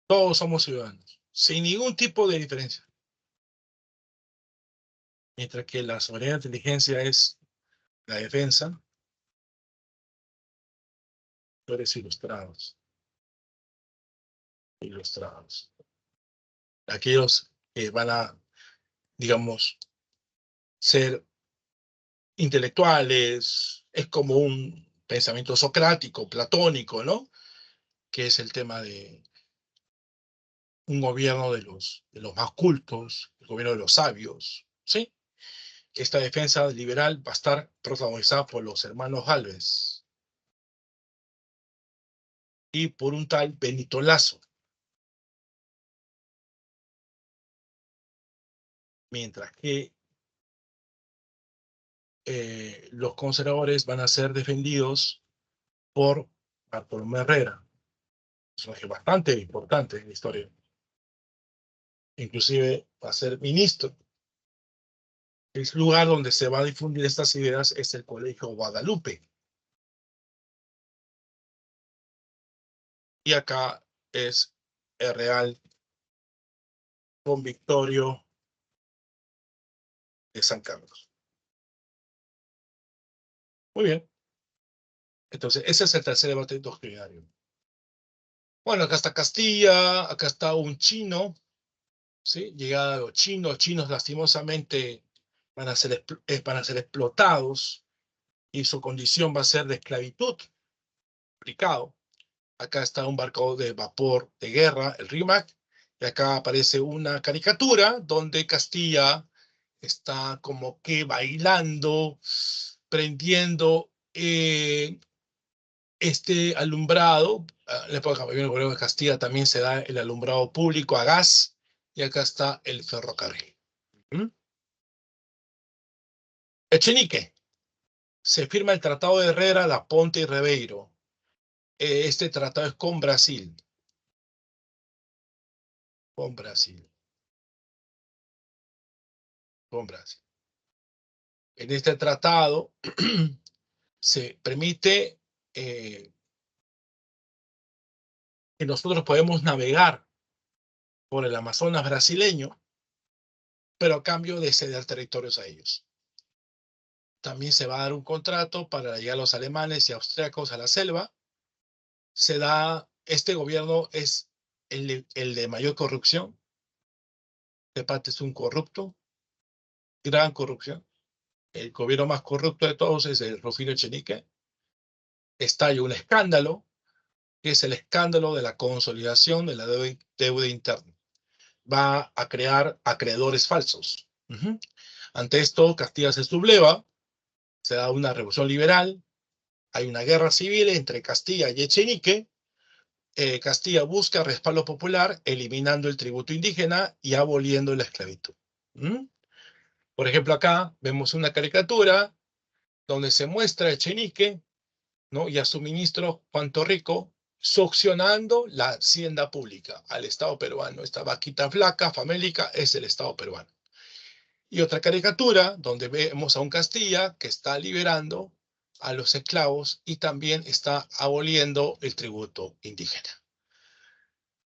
Todos somos ciudadanos, sin ningún tipo de diferencia. Mientras que la soberanía de la inteligencia es la defensa, tú eres ilustrados. Ilustrados. Aquellos que van a, digamos, ser intelectuales, es como un pensamiento socrático, platónico, ¿no? Que es el tema de un gobierno de los más cultos, el gobierno de los sabios, ¿sí? Que esta defensa liberal va a estar protagonizada por los hermanos Gálvez y por un tal Benito Lazo. Mientras que los conservadores van a ser defendidos por Bartolomé Herrera, un personaje bastante importante en la historia. Inclusive va a ser ministro. El lugar donde se va a difundir estas ideas es el Colegio Guadalupe. Y acá es el Real Don Victorio de San Carlos. Muy bien. Entonces, ese es el tercer debate doctrinario. Bueno, acá está Castilla, acá está un chino, ¿sí? Llegada de los chinos lastimosamente van a ser explotados y su condición va a ser de esclavitud, complicado. Acá está un barco de vapor de guerra, el Rimac, y acá aparece una caricatura donde Castilla está como que bailando, prendiendo este alumbrado. En la época de Castilla también se da el alumbrado público a gas, y acá está el ferrocarril. ¿Mm? Echenique. Se firma el Tratado de Herrera, La Ponte y Ribeiro. este tratado es con Brasil. Con Brasil. Con Brasil. En este tratado se permite que nosotros podemos navegar por el Amazonas brasileño, pero a cambio de ceder territorios a ellos. También se va a dar un contrato para llegar a los alemanes y austriacos a la selva. Este gobierno es el de mayor corrupción. De parte es un corrupto, gran corrupción. El gobierno más corrupto de todos es el Rufino Echenique. Estalla un escándalo, que es el escándalo de la consolidación de la deuda interna. Va a crear acreedores falsos. Ante esto, Castilla se subleva, se da una revolución liberal, hay una guerra civil entre Castilla y Echenique. Castilla busca respaldo popular, eliminando el tributo indígena y aboliendo la esclavitud. Por ejemplo, acá vemos una caricatura donde se muestra a Echenique, ¿no?, y a su ministro Juan Torrico succionando la hacienda pública al Estado peruano. Esta vaquita flaca, famélica, es el Estado peruano. Y otra caricatura donde vemos a un Castilla que está liberando a los esclavos y también está aboliendo el tributo indígena.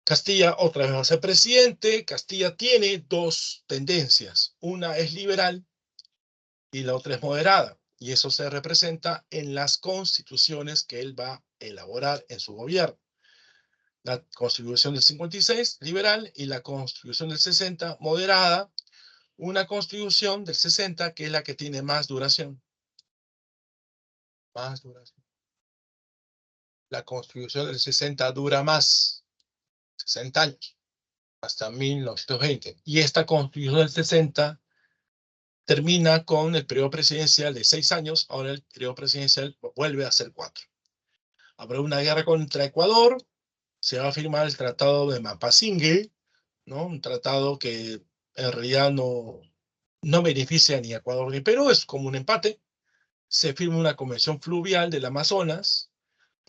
Castilla otra vez va a ser presidente. Castilla tiene dos tendencias. Una es liberal y la otra es moderada. Y eso se representa en las constituciones que él va a elaborar en su gobierno. La Constitución del 56, liberal, y la Constitución del 60, moderada. Una Constitución del 60 que es la que tiene más duración. Más duración. La Constitución del 60 dura más, 60 años, hasta 1920. Y esta Constitución del 60 termina con el periodo presidencial de 6 años. Ahora el periodo presidencial vuelve a ser 4. Habrá una guerra contra Ecuador. Se va a firmar el Tratado de Mapasingue, ¿no? Un tratado que en realidad no beneficia ni a Ecuador ni Perú, es como un empate. Se firma una convención fluvial del Amazonas.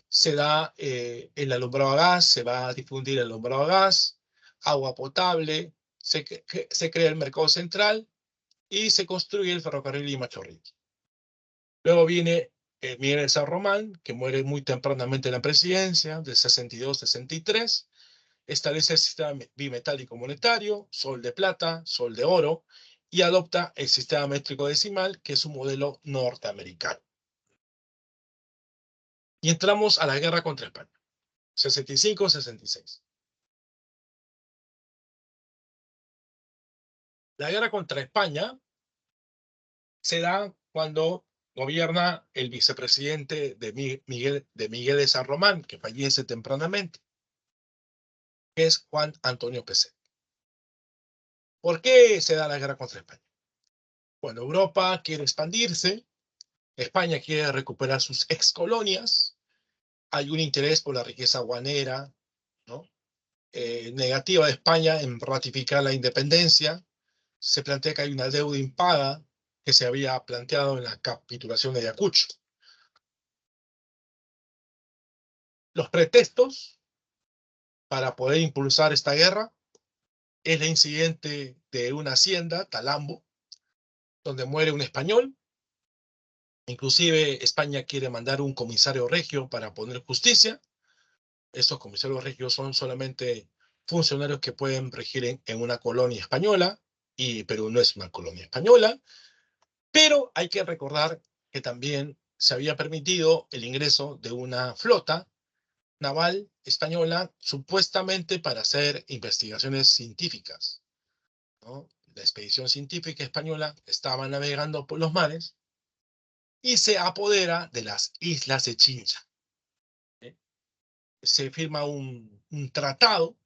Se da el alumbrado a gas, se va a difundir el alumbrado a gas, agua potable, se crea el mercado central y se construye el ferrocarril Lima-Chorrillos. Luego viene Miguel de San Román, que muere muy tempranamente en la presidencia, del 62-63, establece el sistema bimetálico monetario, sol de plata, sol de oro, y adopta el sistema métrico decimal, que es un modelo norteamericano. Y entramos a la guerra contra España, 65-66. La guerra contra España se da cuando gobierna el vicepresidente de Miguel de San Román, que fallece tempranamente, que es Juan Antonio Pezet. ¿Por qué se da la guerra contra España? Bueno, Europa quiere expandirse, España quiere recuperar sus excolonias, hay un interés por la riqueza aduanera, ¿no? Negativa de España en ratificar la independencia. Se plantea que hay una deuda impaga que se había planteado en la capitulación de Ayacucho. Los pretextos para poder impulsar esta guerra es el incidente de una hacienda, Talambo, donde muere un español. Inclusive España quiere mandar un comisario regio para poner justicia. Estos comisarios regios son solamente funcionarios que pueden regir en una colonia española, y Perú no es una colonia española. Pero hay que recordar que también se había permitido el ingreso de una flota naval española supuestamente para hacer investigaciones científicas, ¿no? La expedición científica española estaba navegando por los mares y se apodera de las islas de Chincha. Se firma un tratado,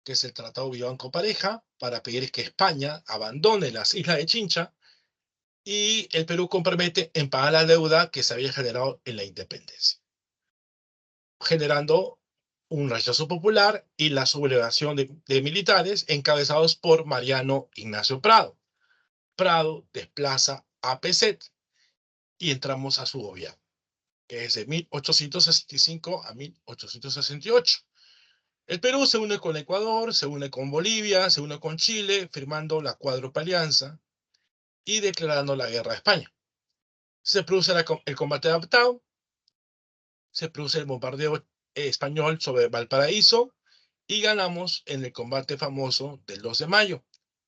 que es el Tratado Vivanco-Pareja, para pedir que España abandone las islas de Chincha, y el Perú compromete en pagar la deuda que se había generado en la independencia, generando un rechazo popular y la sublevación de militares encabezados por Mariano Ignacio Prado. Prado desplaza a Pezet y entramos a su gobierno. que es de 1865 a 1868. El Perú se une con Ecuador, se une con Bolivia, se une con Chile, firmando la Cuádruple Alianza y declarando la guerra a España. Se produce el combate adaptado, se produce el bombardeo español sobre Valparaíso y ganamos en el combate famoso del 2 de mayo,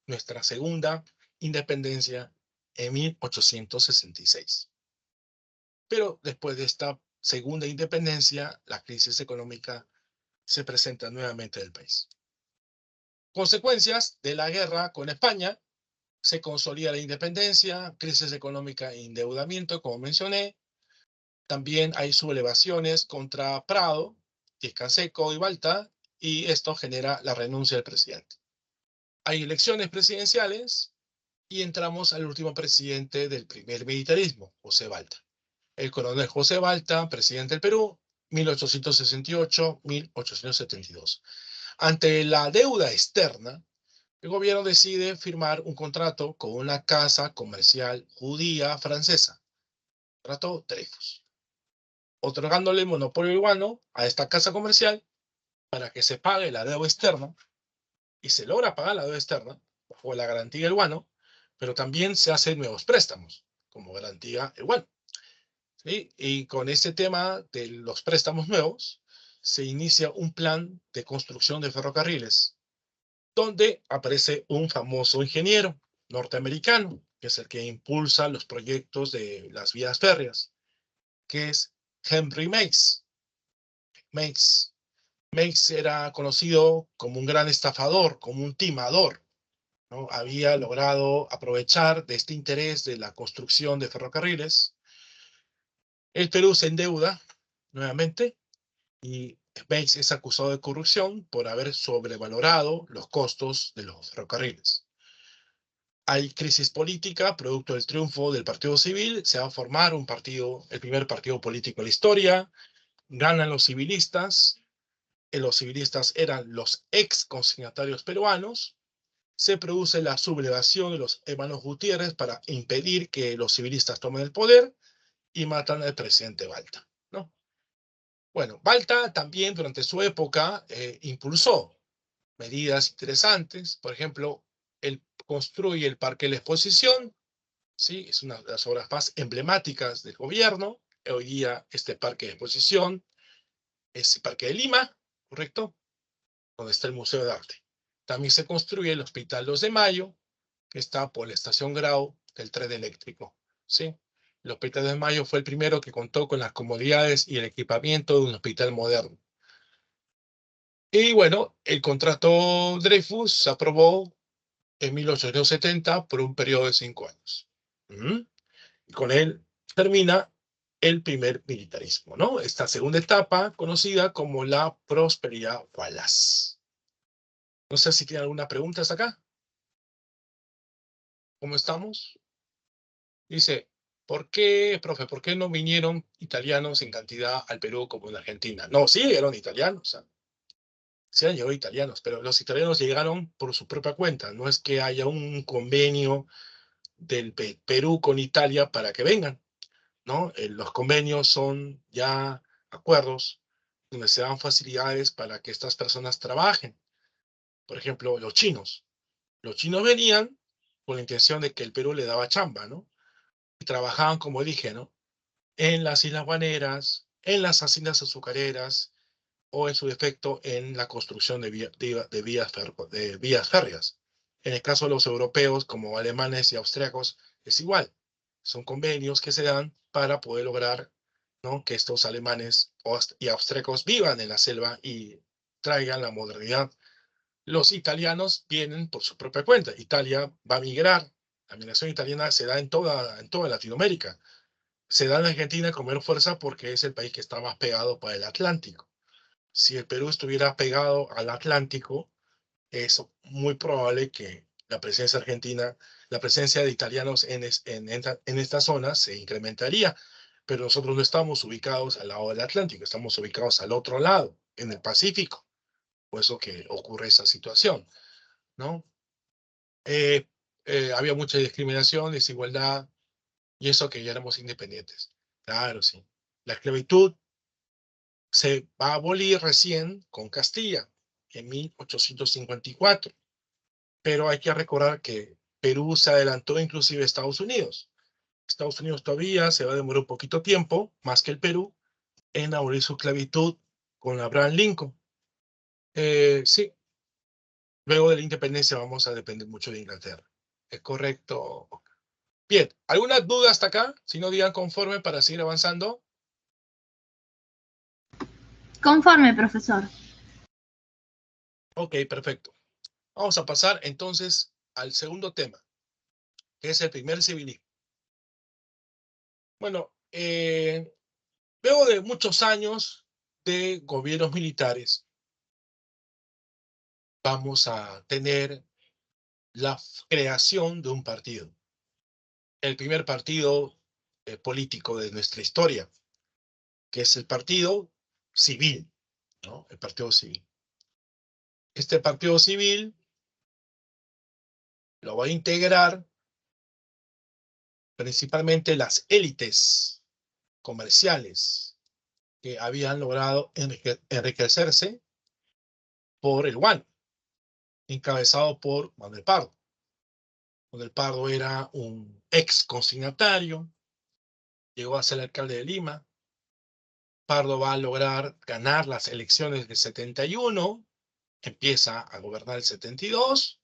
nuestra segunda independencia en 1866. Pero después de esta segunda independencia, la crisis económica se presenta nuevamente en el país. Consecuencias de la guerra con España: se consolida la independencia, crisis económica e endeudamiento, como mencioné. También hay sublevaciones contra Prado, Tiscaseco y Balta, y esto genera la renuncia del presidente. Hay elecciones presidenciales y entramos al último presidente del primer militarismo, José Balta. El coronel José Balta, presidente del Perú, 1868-1872. Ante la deuda externa, el gobierno decide firmar un contrato con una casa comercial judía francesa, Trato Dreyfus, otorgándole monopolio urbano a esta casa comercial para que se pague la deuda externa, y se logra pagar la deuda externa bajo la garantía del guano, pero también se hacen nuevos préstamos como garantía el guano. ¿Sí? Y con este tema de los préstamos nuevos, se inicia un plan de construcción de ferrocarriles, donde aparece un famoso ingeniero norteamericano, que es el que impulsa los proyectos de las vías férreas, que es Henry Meigs. Meigs era conocido como un gran estafador, como un timador, ¿no? Había logrado aprovechar de este interés de la construcción de ferrocarriles. El Perú se endeuda nuevamente y Meigs es acusado de corrupción por haber sobrevalorado los costos de los ferrocarriles. Hay crisis política, producto del triunfo del Partido Civil. Se va a formar un partido, el primer partido político en la historia. Ganan los civilistas. Los civilistas eran los ex consignatarios peruanos. Se produce la sublevación de los hermanos Gutiérrez para impedir que los civilistas tomen el poder y matan al presidente Balta, ¿no? Bueno, Balta también durante su época impulsó medidas interesantes. Por ejemplo, él construye el Parque de la Exposición, ¿sí? Es una de las obras más emblemáticas del gobierno. Hoy día este Parque de Exposición es el Parque de Lima, ¿correcto? Donde está el Museo de Arte. También se construye el Hospital 2 de Mayo, que está por la estación Grau del tren eléctrico, ¿sí? El Hospital 2 de Mayo fue el primero que contó con las comodidades y el equipamiento de un hospital moderno. Y bueno, el contrato Dreyfus se aprobó en 1870 por un periodo de 5 años. Y con él termina el primer militarismo, ¿no? Esta segunda etapa conocida como la prosperidad falaz. No sé si tienen alguna pregunta hasta acá. ¿Cómo estamos? Dice, ¿por qué, profe, por qué no vinieron italianos en cantidad al Perú como en Argentina? No, sí llegaron italianos, o sea, sí han llegado italianos, pero los italianos llegaron por su propia cuenta. No es que haya un convenio del Perú con Italia para que vengan, ¿no? Los convenios son ya acuerdos donde se dan facilidades para que estas personas trabajen. Por ejemplo, los chinos. Los chinos venían con la intención de que el Perú le daba chamba, ¿no? Y trabajaban, como dije, ¿no? En las islas Guaneras, en las haciendas azucareras o en su defecto en la construcción de vías férreas. En el caso de los europeos, como alemanes y austriacos, es igual. Son convenios que se dan para poder lograr, ¿no?, que estos alemanes y austriacos vivan en la selva y traigan la modernidad. Los italianos vienen por su propia cuenta. Italia va a migrar. La migración italiana se da en toda Latinoamérica. Se da en Argentina con mayor fuerza porque es el país que está más pegado para el Atlántico. Si el Perú estuviera pegado al Atlántico, es muy probable que la presencia argentina, la presencia de italianos en esta zona se incrementaría, pero nosotros no estamos ubicados al lado del Atlántico, estamos ubicados al otro lado, en el Pacífico. Por eso que ocurre esa situación, ¿no? Eh, Había mucha discriminación, desigualdad, y eso que ya éramos independientes. Claro, sí. La esclavitud se va a abolir recién con Castilla, en 1854. Pero hay que recordar que Perú se adelantó inclusive a Estados Unidos. Estados Unidos todavía se va a demorar un poquito tiempo, más que el Perú, en abolir su esclavitud con Abraham Lincoln. Sí, luego de la independencia vamos a depender mucho de Inglaterra. ¿Es correcto? Bien, ¿alguna duda hasta acá? Si no, digan conforme para seguir avanzando. Conforme, profesor. Ok, perfecto. Vamos a pasar entonces al segundo tema, que es el primer civilismo. Bueno, luego de muchos años de gobiernos militares, vamos a tener la creación de un partido. El primer partido político de nuestra historia, que es el partido civil, ¿no? El partido civil. Este partido civil lo va a integrar principalmente las élites comerciales que habían logrado enriquecerse por el guano, encabezado por Manuel Pardo. Manuel Pardo era un ex consignatario, llegó a ser alcalde de Lima. Pardo va a lograr ganar las elecciones del 71, empieza a gobernar el 72,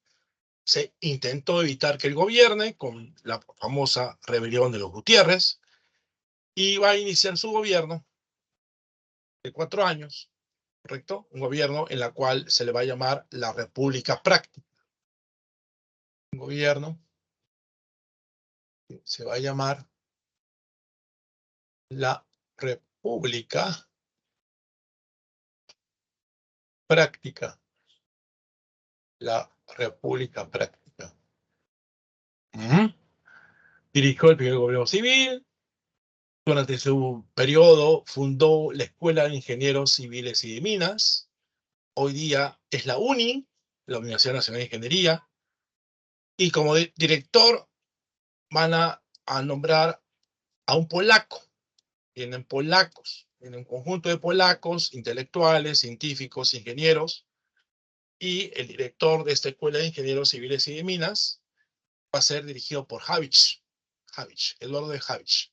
se intentó evitar que él gobierne con la famosa rebelión de los Gutiérrez, y va a iniciar su gobierno de 4 años, ¿correcto? Un gobierno en la cual se le va a llamar la República Práctica. Un gobierno que se va a llamar la República Práctica. La República Práctica. Dirigió el primer gobierno civil. Durante su periodo fundó la Escuela de Ingenieros Civiles y de Minas. Hoy día es la UNI, la Universidad Nacional de Ingeniería. Y como director van a nombrar a un polaco. Vienen polacos, vienen un conjunto de polacos, intelectuales, científicos, ingenieros. Y el director de esta Escuela de Ingenieros Civiles y de Minas va a ser dirigido por Habich, Eduardo de Habich.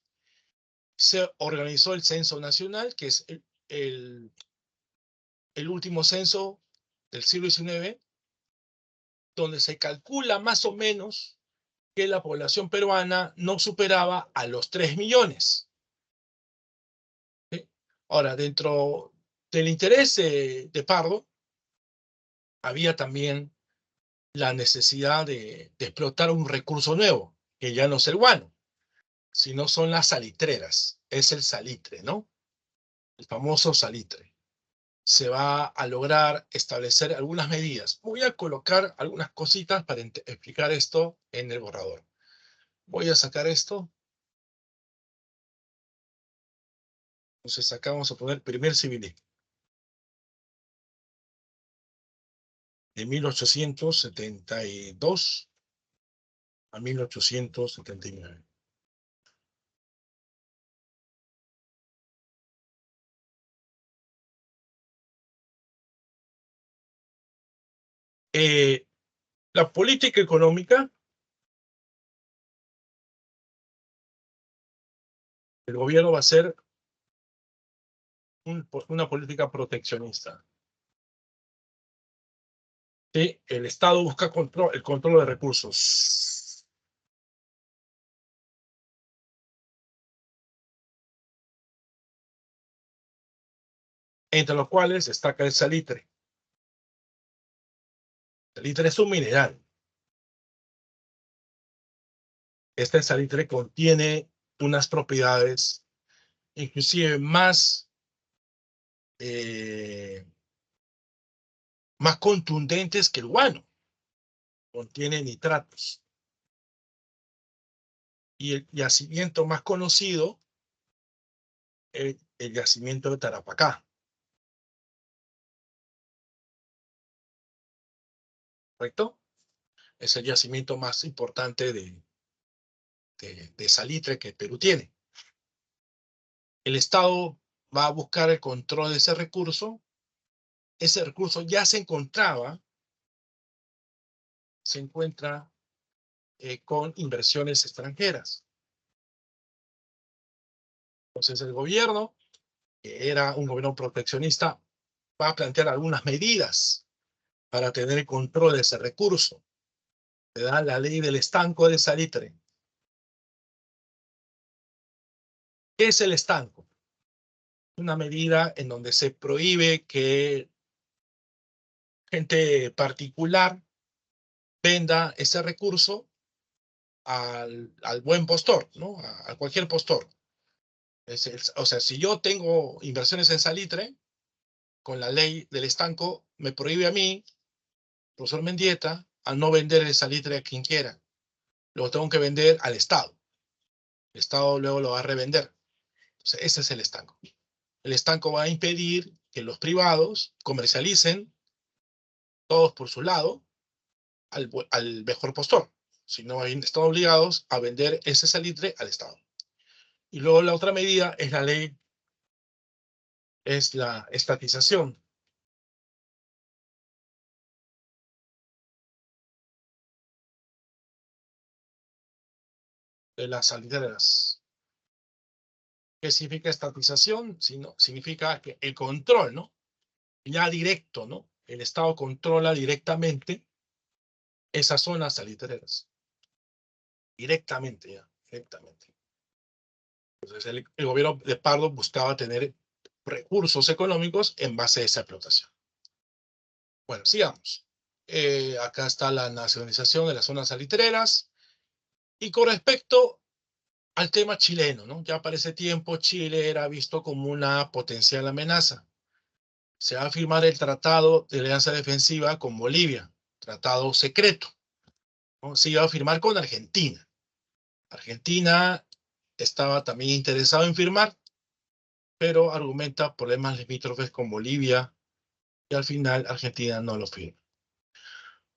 Se organizó el Censo Nacional, que es el último censo del siglo XIX, donde se calcula más o menos que la población peruana no superaba a los 3 millones. ¿Sí? Ahora, dentro del interés de Pardo, había también la necesidad de explotar un recurso nuevo, que ya no es el guano, sino son las salitreras. Es el salitre, ¿no? El famoso salitre. Se va a lograr establecer algunas medidas. Voy a colocar algunas cositas para explicar esto en el borrador. Voy a sacar esto. Entonces acá vamos a poner primer civilismo. De 1872 a 1879. La política económica, el gobierno va a ser una política proteccionista. ¿Sí? El Estado busca el control de recursos. Entre los cuales destaca el salitre. El salitre es un mineral. Este salitre contiene unas propiedades inclusive más contundentes que el guano. Contiene nitratos. Y el yacimiento más conocido es el yacimiento de Tarapacá. ¿Correcto? Es el yacimiento más importante de salitre que Perú tiene. el Estado va a buscar el control de ese recurso. Ese recurso ya se encuentra con inversiones extranjeras. Entonces el gobierno, que era un gobierno proteccionista, va a plantear algunas medidas para tener control de ese recurso. Le da la ley del estanco de salitre. ¿Qué es el estanco? Una medida en donde se prohíbe que gente particular venda ese recurso al buen postor, ¿no? A cualquier postor. O sea, si yo tengo inversiones en salitre, con la ley del estanco, me prohíbe a mí, profesor Mendieta, a no vender el salitre a quien quiera. Lo tengo que vender al Estado. El Estado luego lo va a revender. Entonces, ese es el estanco. El estanco va a impedir que los privados comercialicen, todos por su lado, al mejor postor. Si no, están obligados a vender ese salitre al Estado. Y luego la otra medida es la ley, es la estatización de las salitreras. ¿Qué significa estatización? Significa que el control, ¿no? Ya directo, ¿no? El Estado controla directamente esas zonas salitreras. Directamente, ya, directamente. Entonces el gobierno de Pardo buscaba tener recursos económicos en base a esa explotación. Bueno, sigamos. Acá está la nacionalización de las zonas salitreras. Y con respecto al tema chileno, ¿no? Ya para ese tiempo Chile era visto como una potencial amenaza. Se va a firmar el Tratado de Alianza Defensiva con Bolivia, tratado secreto, ¿no? Se iba a firmar con Argentina. Argentina estaba también interesado en firmar, pero argumenta problemas limítrofes con Bolivia y al final Argentina no lo firma.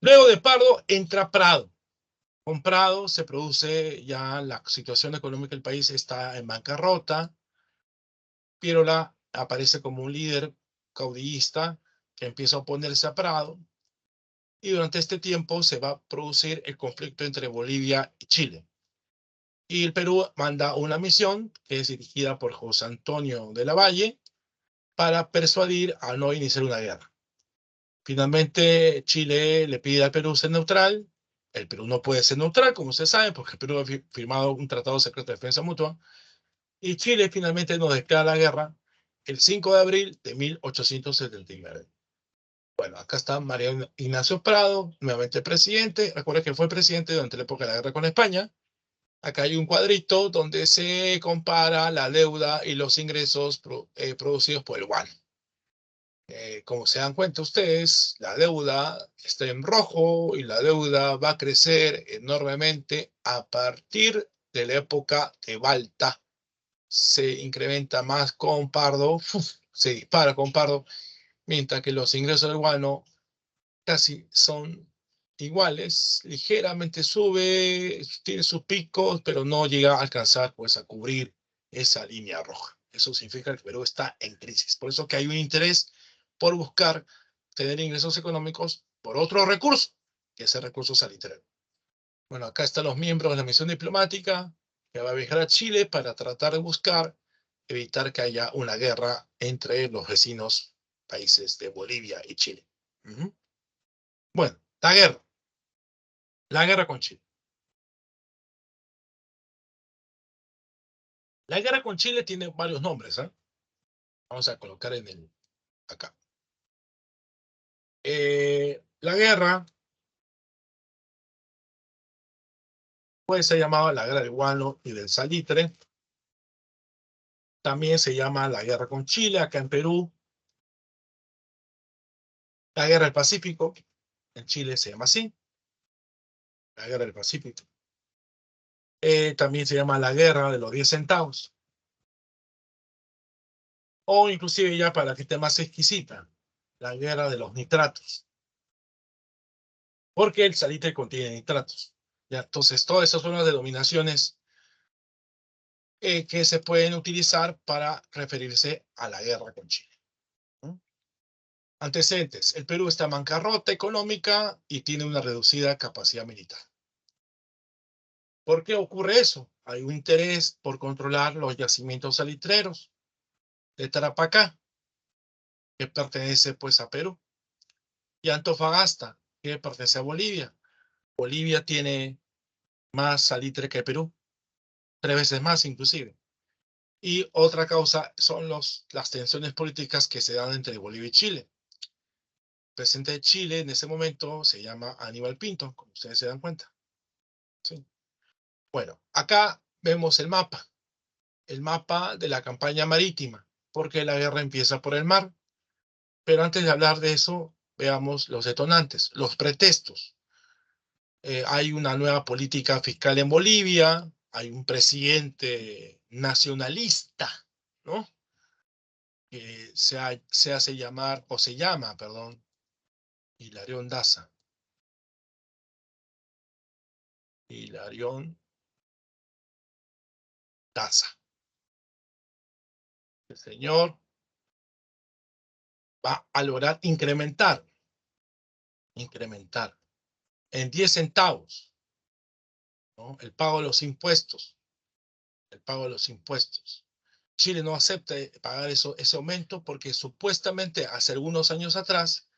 Luego de Pardo entra Prado. Con Prado se produce ya la situación económica del país está en bancarrota. Piérola aparece como un líder caudillista que empieza a oponerse a Prado. Y durante este tiempo se va a producir el conflicto entre Bolivia y Chile. Y el Perú manda una misión que es dirigida por José Antonio de la Valle para persuadir a no iniciar una guerra. Finalmente, Chile le pide al Perú ser neutral. El Perú no puede ser neutral, como se sabe, porque el Perú ha firmado un tratado secreto de defensa mutua. Y Chile finalmente nos declara la guerra el 5 de abril de 1879. Bueno, acá está María Ignacio Prado, nuevamente presidente. Recuerda que fue presidente durante la época de la guerra con España. Acá hay un cuadrito donde se compara la deuda y los ingresos producidos por el yuan. Como se dan cuenta ustedes, la deuda está en rojo y la deuda va a crecer enormemente a partir de la época de Balta. Se incrementa más con Pardo, se dispara con Pardo, mientras que los ingresos del guano casi son iguales, ligeramente sube, tiene sus picos, pero no llega a alcanzar pues a cubrir esa línea roja. Eso significa que el Perú está en crisis. Por eso que hay un interés por buscar tener ingresos económicos por otro recurso, que es el recurso salitrero. Bueno, acá están los miembros de la misión diplomática que va a viajar a Chile para tratar de buscar evitar que haya una guerra entre los vecinos países de Bolivia y Chile. Bueno, la guerra con Chile. La guerra con Chile tiene varios nombres, ¿eh? Vamos a colocar acá. La guerra puede ser llamada la guerra del guano y del salitre. También se llama la guerra con Chile, acá en Perú. La guerra del Pacífico, en Chile se llama así, la guerra del Pacífico. También se llama la guerra de los 10 centavos. O inclusive ya para que esté más exquisita, la guerra de los nitratos. Porque el salitre contiene nitratos. ¿Ya? Entonces, todas esas son las denominaciones que se pueden utilizar para referirse a la guerra con Chile. Antecedentes. El Perú está en bancarrota económica y tiene una reducida capacidad militar. ¿Por qué ocurre eso? Hay un interés por controlar los yacimientos salitreros de Tarapacá, que pertenece pues a Perú, y Antofagasta, que pertenece a Bolivia. Bolivia tiene más salitre que Perú, 3 veces más inclusive. Y otra causa son las tensiones políticas que se dan entre Bolivia y Chile. El presidente de Chile en ese momento se llama Aníbal Pinto, como ustedes se dan cuenta. ¿Sí? Bueno, acá vemos el mapa de la campaña marítima, porque la guerra empieza por el mar. Pero antes de hablar de eso, veamos los detonantes, los pretextos. Hay una nueva política fiscal en Bolivia, hay un presidente nacionalista, ¿no? Que se hace llamar, o se llama, perdón, Hilarión Daza. Hilarión Daza. El señor va a lograr incrementar en 10 centavos, ¿no? El pago de los impuestos. Chile no acepta pagar ese aumento porque supuestamente hace algunos años atrás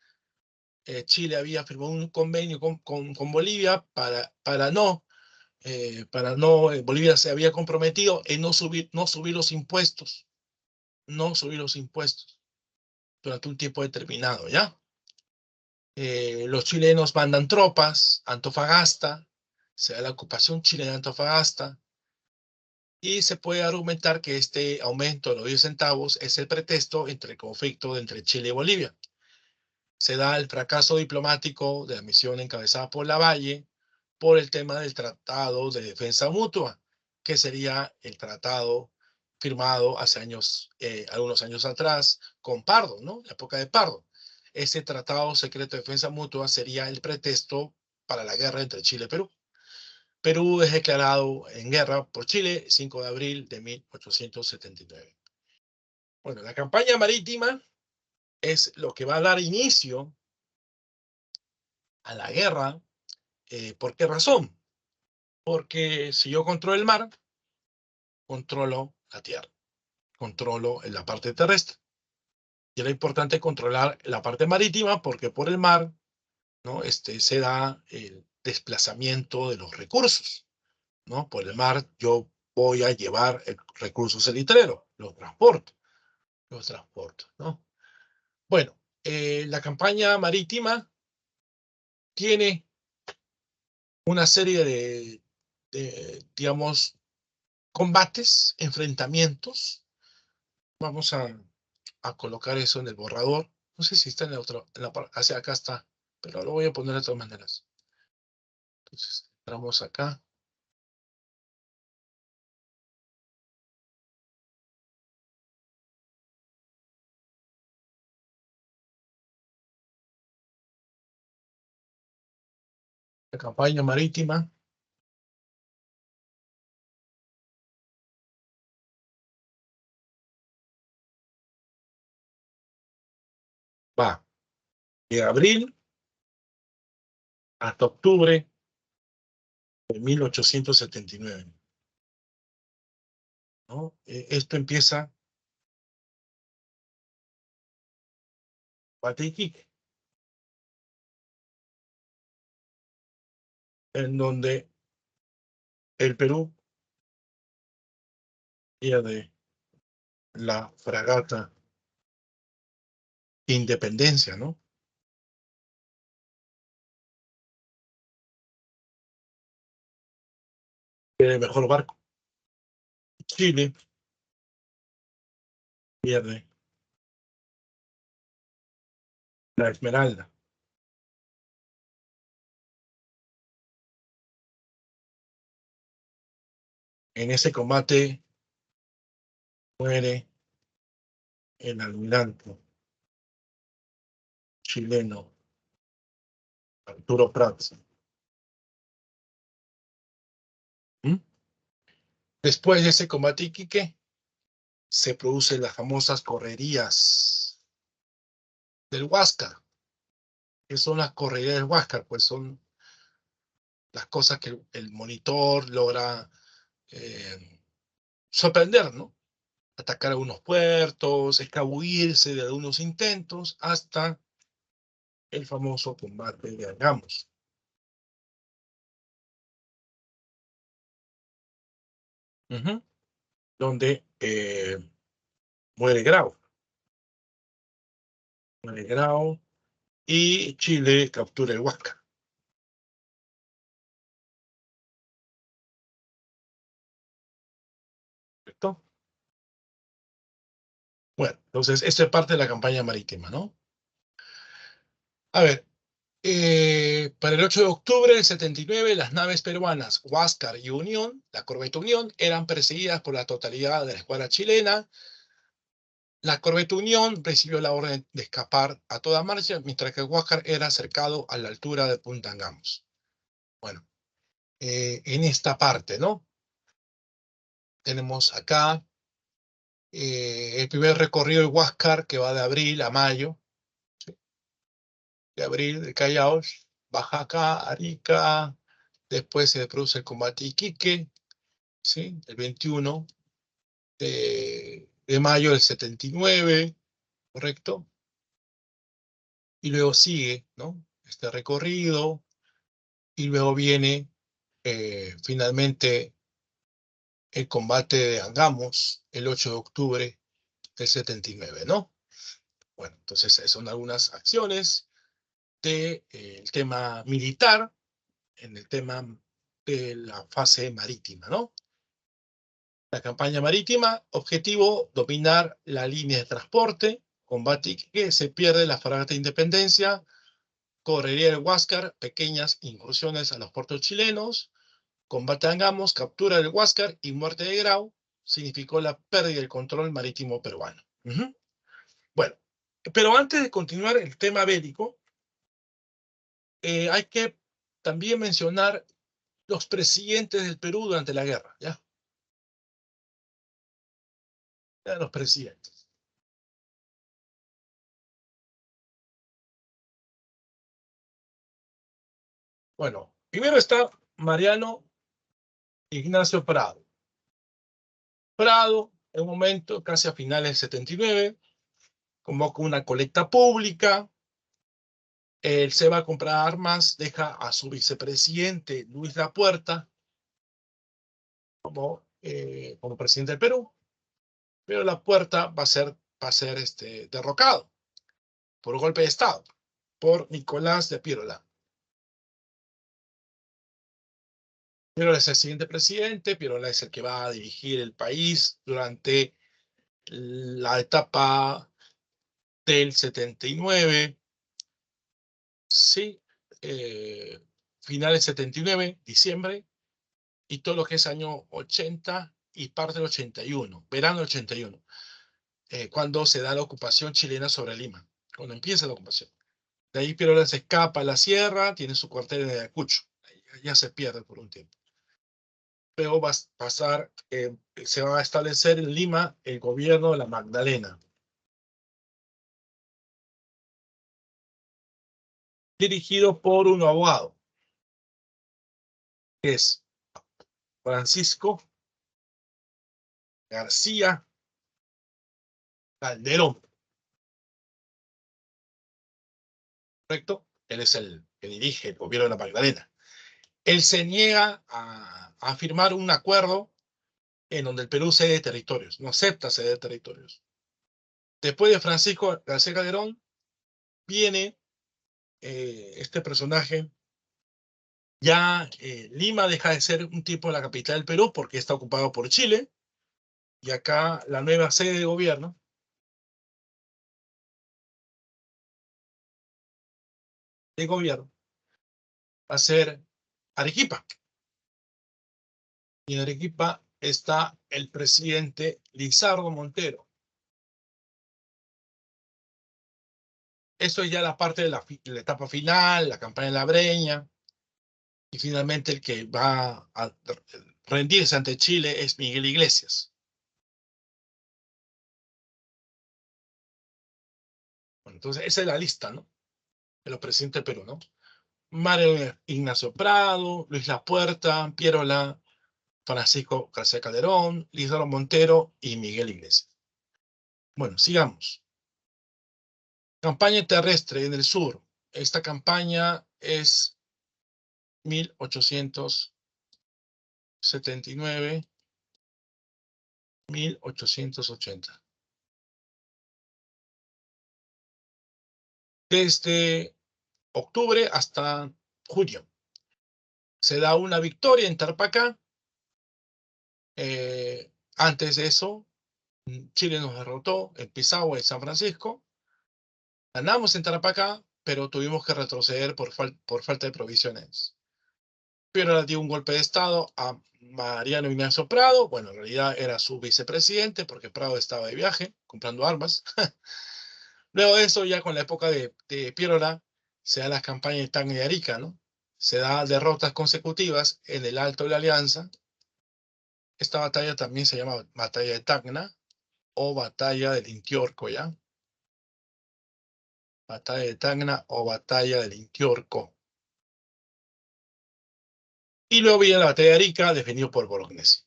Chile había firmado un convenio con Bolivia Bolivia se había comprometido en no subir los impuestos, durante un tiempo determinado, ¿ya? Los chilenos mandan tropas a Antofagasta, se da la ocupación chilena de Antofagasta, y se puede argumentar que este aumento de los 10 centavos es el pretexto entre el conflicto entre Chile y Bolivia. Se da el fracaso diplomático de la misión encabezada por Lavalle por el tema del Tratado de Defensa Mutua, que sería el tratado firmado hace algunos años atrás con Pardo, ¿no? La época de Pardo. Ese Tratado Secreto de Defensa Mutua sería el pretexto para la guerra entre Chile y Perú. Perú es declarado en guerra por Chile 5 de abril de 1879. Bueno, la campaña marítima es lo que va a dar inicio a la guerra. ¿Por qué razón? Porque si yo controlo el mar, controlo la tierra, controlo la parte terrestre. Y era importante controlar la parte marítima porque por el mar, ¿no? Se da el desplazamiento de los recursos, ¿no? Por el mar yo voy a llevar el recurso salitrero, los transporto, ¿no? Bueno, la campaña marítima tiene una serie digamos, combates, enfrentamientos. Vamos a colocar eso en el borrador. No sé si está en la otra, hacia acá está, pero lo voy a poner de todas maneras. Entonces, entramos acá. La campaña marítima. Va de abril hasta octubre de 1879. ¿No? Esto empieza Iquique, en donde el Perú pierde la fragata Independencia, ¿no? El mejor barco. Chile pierde la Esmeralda. En ese combate muere el almirante chileno Arturo Prat. ¿Mm? Después de ese combate Iquique, se producen las famosas correrías del Huáscar. ¿Qué son las correrías del Huáscar? Pues son las cosas que el monitor logra sorprender, ¿no? Atacar algunos puertos, escabullirse de algunos intentos, hasta el famoso combate de Angamos. Donde muere Grau. Muere Grau y Chile captura el Huáscar. ¿Correcto? Bueno, entonces, esto es parte de la campaña marítima, ¿no? A ver, para el 8 de octubre del 79, las naves peruanas Huáscar y Unión, la corvette Unión, eran perseguidas por la totalidad de la escuadra chilena. La corvette Unión recibió la orden de escapar a toda marcha, mientras que el Huáscar era cercado a la altura de Punta Angamos. Bueno, en esta parte, ¿no? Tenemos acá el primer recorrido del Huáscar, que va de abril a mayo, ¿sí? De abril, de Callao, baja acá, Arica, después se produce el combate Iquique, ¿sí? El 21 de mayo del 79, ¿correcto? Y luego sigue, ¿no? Este recorrido, y luego viene finalmente el combate de Angamos, el 8 de octubre del 79, ¿no? Bueno, entonces son algunas acciones del tema militar en el tema de la fase marítima, ¿no? La campaña marítima, objetivo, dominar la línea de transporte, combate que se pierde la fragata Independencia, correría del Huáscar, pequeñas incursiones a los puertos chilenos, combate a Angamos, captura del Huáscar y muerte de Grau, significó la pérdida del control marítimo peruano. Bueno, pero antes de continuar el tema bélico, hay que también mencionar los presidentes del Perú durante la guerra, ¿ya? Ya, los presidentes. Bueno, primero está Mariano Ignacio Prado. Prado, en un momento, casi a finales del 79, convoca una colecta pública, él se va a comprar armas, deja a su vicepresidente Luis Lapuerta como presidente del Perú, pero Lapuerta va a ser derrocado por golpe de Estado, por Nicolás de Piérola. Piérola es el siguiente presidente, Piérola es el que va a dirigir el país durante la etapa del 79, sí, finales 79, diciembre, y todo lo que es año 80 y parte del 81, verano del 81, cuando se da la ocupación chilena sobre Lima, cuando empieza la ocupación. De ahí Piérola se escapa a la sierra, tiene su cuartel en Ayacucho, ya se pierde por un tiempo. Luego va a pasar, se va a establecer en Lima el gobierno de la Magdalena, dirigido por un abogado, que es Francisco García Calderón, ¿correcto? Él es el que dirige el gobierno de la Magdalena. Él se niega a firmar un acuerdo en donde el Perú cede territorios, no acepta ceder territorios. Después de Francisco García Calderón, viene este personaje. Ya Lima deja de ser un tipo de la capital del Perú porque está ocupado por Chile, y acá la nueva sede de gobierno va a ser Arequipa. Y en Arequipa está el presidente Lizardo Montero. Eso es ya la parte de la etapa final, la campaña de la Breña, y finalmente el que va a rendirse ante Chile es Miguel Iglesias. Bueno, entonces, esa es la lista, ¿no? De los presidentes del Perú, ¿no? Mario Ignacio Prado, Luis Lapuerta, Pierola, Francisco García Calderón, Lizardo Montero y Miguel Iglesias. Bueno, sigamos. Campaña terrestre en el sur. Esta campaña es 1879, 1880. Desde octubre hasta junio. Se da una victoria en Tarapacá. Antes de eso, Chile nos derrotó en Pisagua y San Francisco. Ganamos en Tarapacá, pero tuvimos que retroceder por falta de provisiones. Pero dio un golpe de Estado a Mariano Ignacio Prado. Bueno, en realidad era su vicepresidente porque Prado estaba de viaje comprando armas. Luego de eso, ya con la época de Pierola, se da la campaña de Tacna y Arica, ¿no? Se da derrotas consecutivas en el Alto de la Alianza. Esta batalla también se llama Batalla de Tacna o Batalla del Intiorco, ¿ya? Batalla de Tacna o Batalla del Intiorco. Y luego viene la Batalla de Arica, definido por Bolognesi.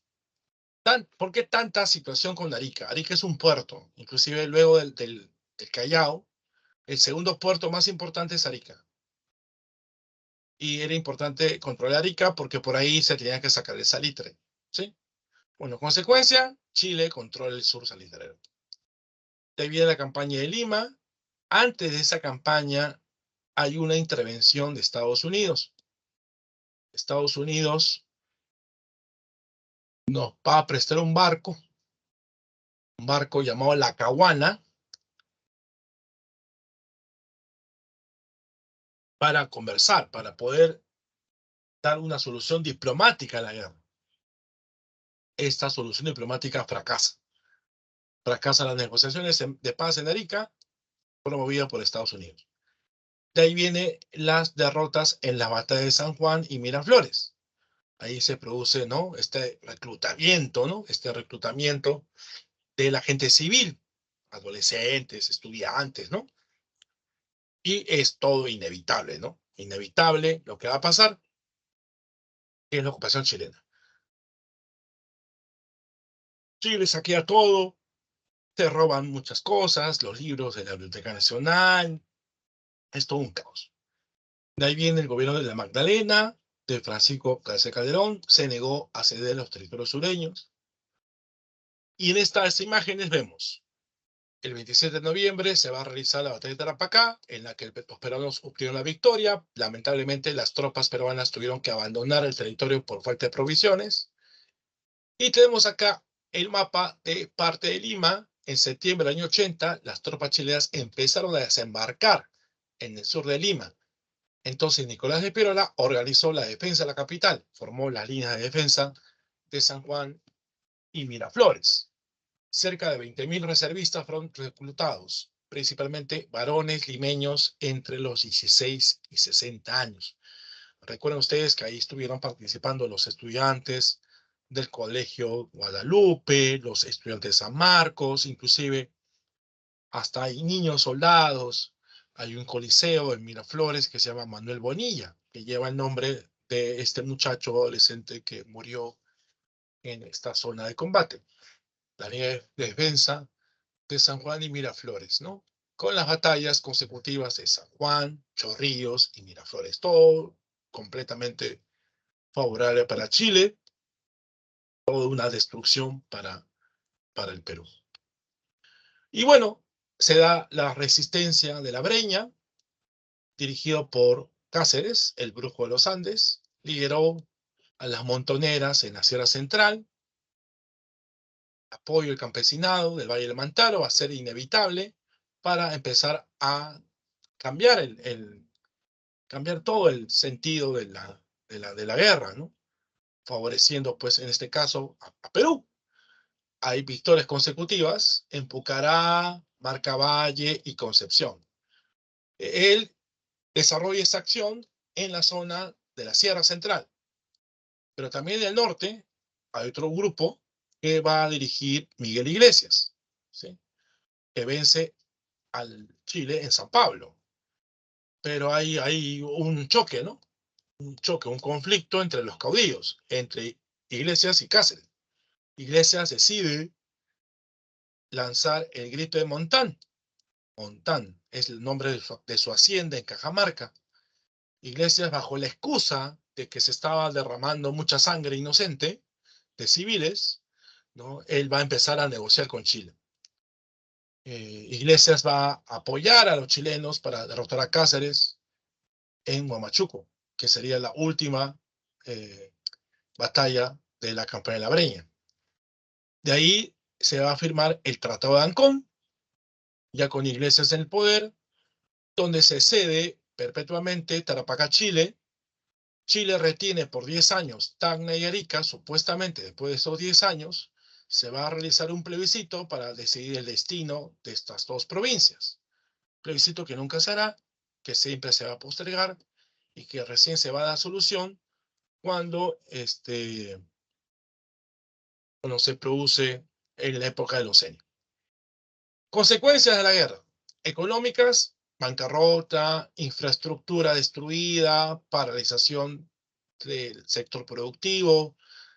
¿Por qué tanta situación con Arica? Arica es un puerto, inclusive luego del Callao, el segundo puerto más importante es Arica. Y era importante controlar Arica porque por ahí se tenía que sacar el salitre, ¿sí? Bueno, consecuencia, Chile controla el sur salitrero. De ahí viene la campaña de Lima. Antes de esa campaña hay una intervención de Estados Unidos. Estados Unidos nos va a prestar un barco llamado La Caguana, para conversar, para poder dar una solución diplomática a la guerra. Esta solución diplomática fracasa. Fracasan las negociaciones de paz en Arica, promovidas por Estados Unidos. De ahí vienen las derrotas en la batalla de San Juan y Miraflores. Ahí se produce, ¿no? Este reclutamiento, ¿no? Este reclutamiento de la gente civil, adolescentes, estudiantes, ¿no? Y es todo inevitable, ¿no? Inevitable lo que va a pasar, que es la ocupación chilena. Chile saquea todo, se roban muchas cosas, los libros de la Biblioteca Nacional, es todo un caos. De ahí viene el gobierno de la Magdalena, de Francisco García Calderón, se negó a ceder los territorios sureños. Y en estas imágenes vemos, el 27 de noviembre se va a realizar la batalla de Tarapacá, en la que los peruanos obtuvieron la victoria. Lamentablemente, las tropas peruanas tuvieron que abandonar el territorio por falta de provisiones. Y tenemos acá el mapa de parte de Lima. En septiembre del año 80, las tropas chilenas empezaron a desembarcar en el sur de Lima. Entonces, Nicolás de Pierola organizó la defensa de la capital, formó las líneas de defensa de San Juan y Miraflores. Cerca de 20.000 reservistas fueron reclutados, principalmente varones limeños entre los 16 y 60 años. Recuerden ustedes que ahí estuvieron participando los estudiantes del Colegio Guadalupe, los estudiantes de San Marcos, inclusive hasta hay niños soldados. Hay un coliseo en Miraflores que se llama Manuel Bonilla, que lleva el nombre de este muchacho adolescente que murió en esta zona de combate. La línea de defensa de San Juan y Miraflores, ¿no? Con las batallas consecutivas de San Juan, Chorrillos y Miraflores. Todo completamente favorable para Chile, toda una destrucción para el Perú. Y bueno, se da la resistencia de la Breña, dirigido por Cáceres, el brujo de los Andes, lideró a las montoneras en la Sierra Central, apoyo al campesinado del Valle del Mantaro, va a ser inevitable para empezar a cambiar cambiar todo el sentido de la guerra, ¿no? Favoreciendo, pues, en este caso, a Perú. Hay victorias consecutivas en Pucará, Marcavalle y Concepción. Él desarrolla esa acción en la zona de la Sierra Central, pero también en el norte hay otro grupo que va a dirigir Miguel Iglesias, ¿sí? Que vence al Chile en San Pablo. Pero hay un choque, ¿no? Un choque, un conflicto entre los caudillos, entre Iglesias y Cáceres. Iglesias decide lanzar el grito de Montán. Montán es el nombre de su hacienda en Cajamarca. Iglesias, bajo la excusa de que se estaba derramando mucha sangre inocente de civiles, ¿no? Él va a empezar a negociar con Chile. Iglesias va a apoyar a los chilenos para derrotar a Cáceres en Huamachuco, que sería la última batalla de la campaña de la Breña. De ahí se va a firmar el Tratado de Ancón, ya con Iglesias en el poder, donde se cede perpetuamente Tarapacá, Chile. Chile retiene por 10 años Tacna y Arica. Supuestamente después de esos 10 años se va a realizar un plebiscito para decidir el destino de estas dos provincias. Plebiscito que nunca se hará, que siempre se va a postergar y que recién se va a dar solución cuando se produce en la época de los Oceño. Consecuencias de la guerra: económicas, bancarrota, infraestructura destruida, paralización del sector productivo,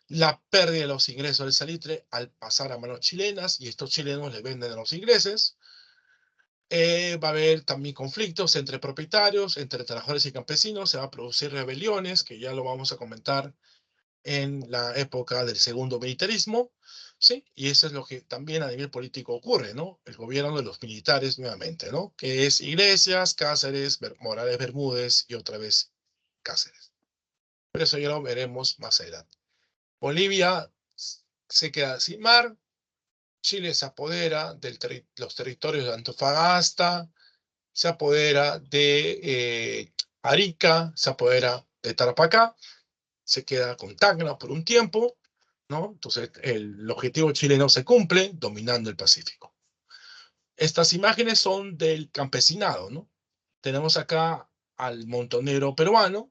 la pérdida de los ingresos del salitre al pasar a manos chilenas, y estos chilenos le venden a los ingleses. Va a haber también conflictos entre propietarios, entre trabajadores y campesinos. Se va a producir rebeliones, que ya lo vamos a comentar en la época del segundo militarismo, ¿sí? Y eso es lo que también a nivel político ocurre, ¿no? El gobierno de los militares nuevamente, ¿no? Que es Iglesias, Cáceres, Morales Bermúdez y otra vez Cáceres. Pero eso ya lo veremos más adelante. Bolivia se queda sin mar. Chile se apodera de los territorios de Antofagasta, se apodera de Arica, se apodera de Tarapacá, se queda con Tacna por un tiempo, ¿no? Entonces el objetivo chileno se cumple dominando el Pacífico. Estas imágenes son del campesinado, ¿no? Tenemos acá al montonero peruano,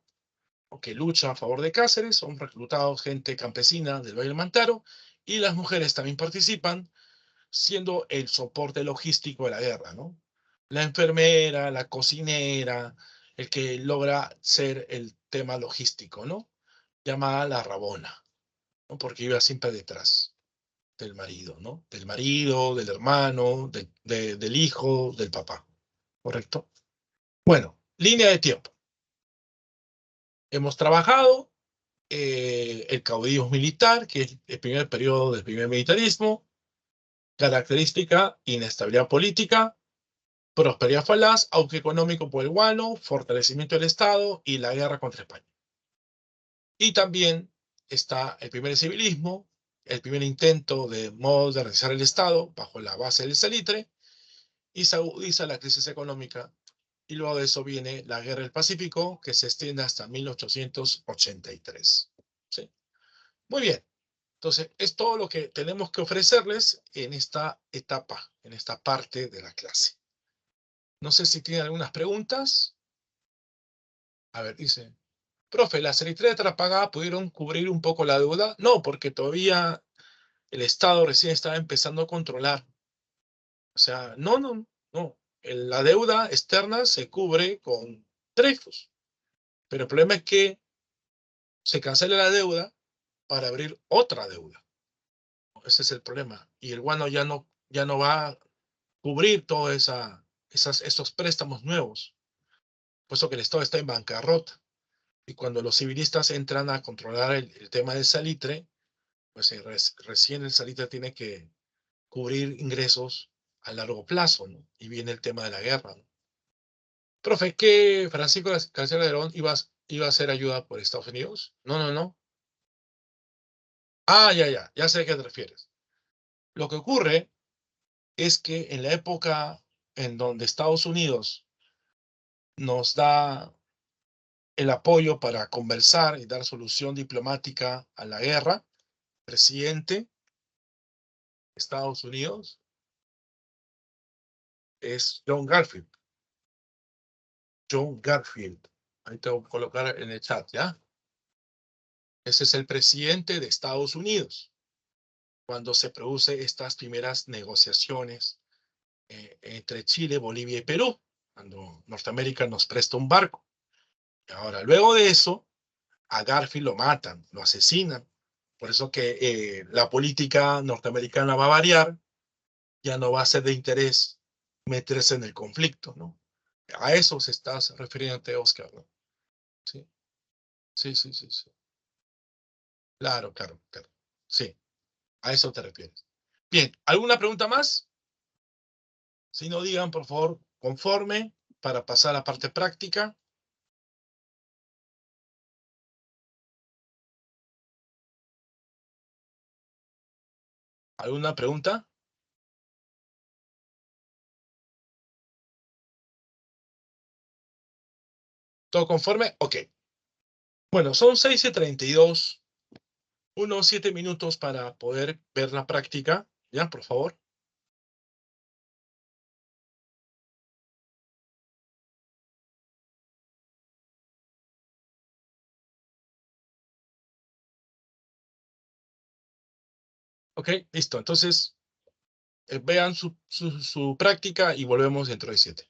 ¿no?, que lucha a favor de Cáceres. Son reclutados gente campesina del Valle del Mantaro, y las mujeres también participan, siendo el soporte logístico de la guerra, ¿no? La enfermera, la cocinera, el que logra ser el tema logístico, ¿no? Llamada la Rabona, ¿no? Porque iba siempre detrás del marido, ¿no? Del marido, del hermano, del hijo, del papá, ¿correcto? Bueno, línea de tiempo. Hemos trabajado el caudillismo militar, que es el primer periodo del primer militarismo. Característica: inestabilidad política, prosperidad falaz, auge económico por el guano, fortalecimiento del Estado y la guerra contra España. Y también está el primer civilismo, el primer intento de modernizar el Estado bajo la base del salitre, y se agudiza la crisis económica, y luego de eso viene la Guerra del Pacífico, que se extiende hasta 1883. ¿Sí? Muy bien. Entonces, es todo lo que tenemos que ofrecerles en esta etapa, en esta parte de la clase. No sé si tienen algunas preguntas. A ver, dice: profe, ¿las eritreas pagadas pudieron cubrir un poco la deuda? No, porque todavía el Estado recién estaba empezando a controlar. O sea, no. La deuda externa se cubre con Dreyfus. Pero el problema es que se cancela la deuda para abrir otra deuda. Ese es el problema. Y el guano ya no va a cubrir todos esos préstamos nuevos, puesto que el Estado está en bancarrota. Y cuando los civilistas entran a controlar el tema del salitre, pues recién el salitre tiene que cubrir ingresos a largo plazo, ¿no? Y viene el tema de la guerra, ¿no? Profe, ¿qué Francisco García Calderón iba a hacer ayuda por Estados Unidos? No. Ah, ya sé a qué te refieres. Lo que ocurre es que en la época en donde Estados Unidos nos da el apoyo para conversar y dar solución diplomática a la guerra, presidente de Estados Unidos es John Garfield. John Garfield. Ahí te voy a colocar en el chat, ¿ya? Ese es el presidente de Estados Unidos. Cuando se produce estas primeras negociaciones entre Chile, Bolivia y Perú, cuando Norteamérica nos presta un barco. Y ahora, luego de eso, a Garfield lo matan, lo asesinan. Por eso que la política norteamericana va a variar, ya no va a ser de interés meterse en el conflicto, ¿no? A eso se estás refiriéndote, Oscar, ¿no? Sí, sí, sí, sí, sí. Claro, claro, claro. Sí, a eso te refieres. Bien, ¿alguna pregunta más? Si no, digan, por favor, conforme para pasar a la parte práctica. ¿Alguna pregunta? ¿Todo conforme? Ok. Bueno, son 6:32, unos 7 minutos para poder ver la práctica. ¿Ya, por favor? Ok, listo. Entonces, vean su práctica y volvemos dentro de 7.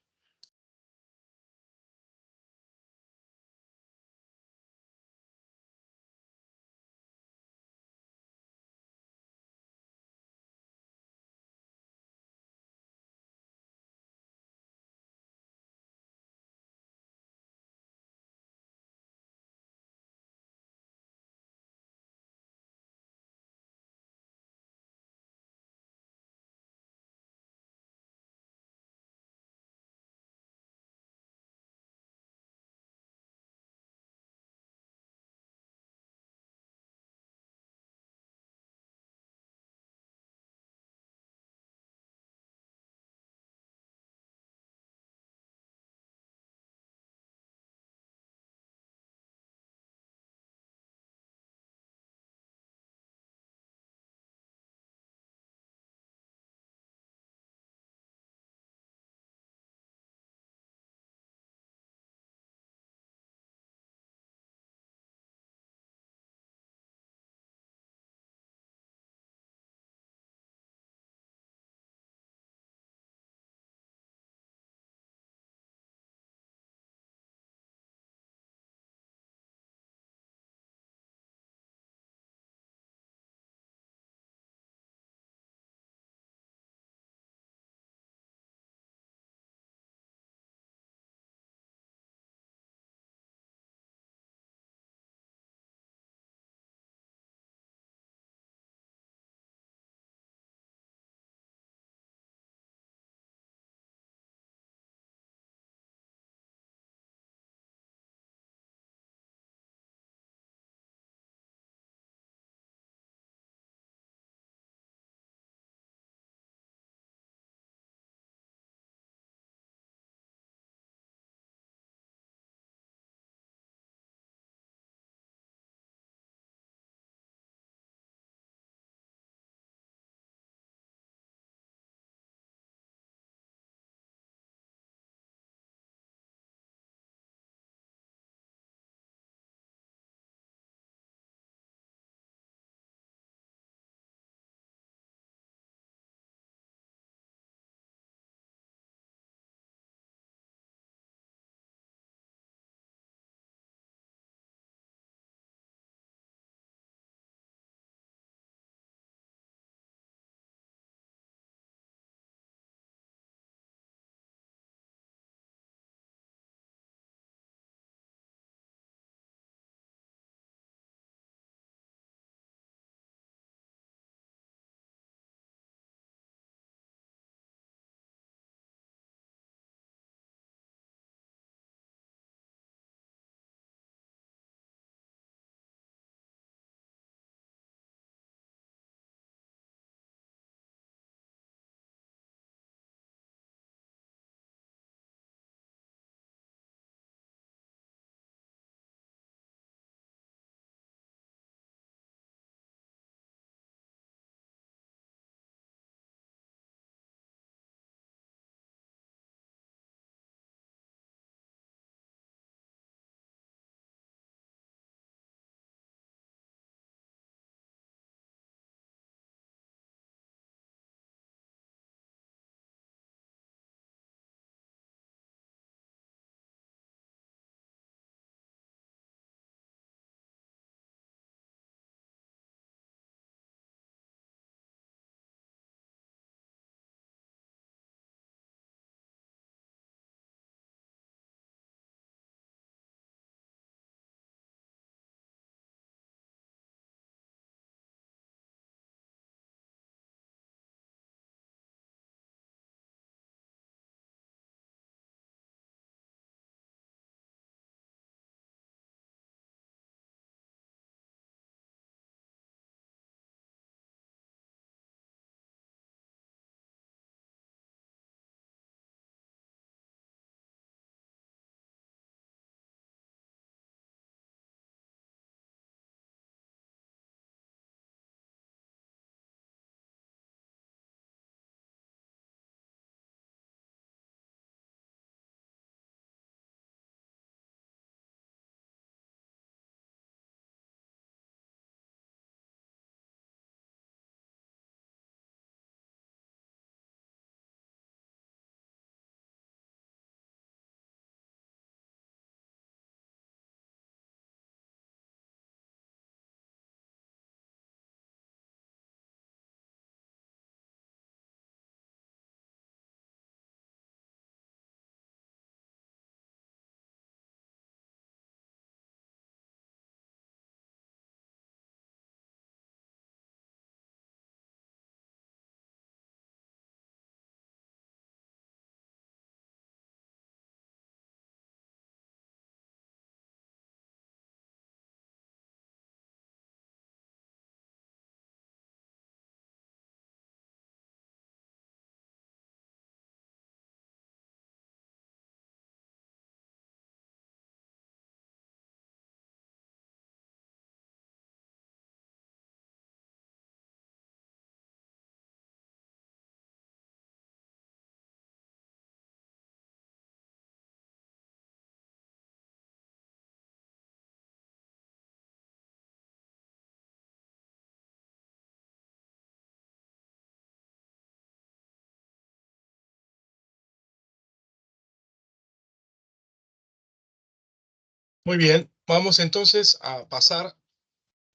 Muy bien, vamos entonces a pasar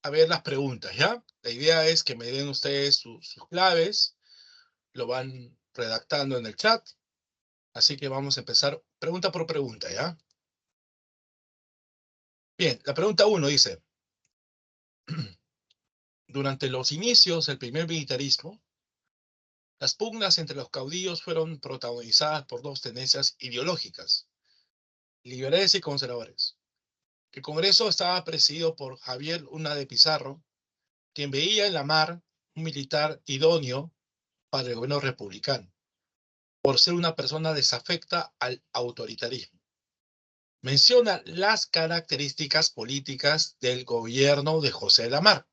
a ver las preguntas, ¿ya? La idea es que me den ustedes sus claves, lo van redactando en el chat, así que vamos a empezar pregunta por pregunta, ¿ya? Bien, la pregunta 1 dice, durante los inicios del primer militarismo, las pugnas entre los caudillos fueron protagonizadas por dos tendencias ideológicas, liberales y conservadores. El Congreso estaba presidido por Javier Luna de Pizarro, quien veía en Lamar un militar idóneo para el gobierno republicano, por ser una persona desafecta al autoritarismo. Menciona las características políticas del gobierno de José Lamar.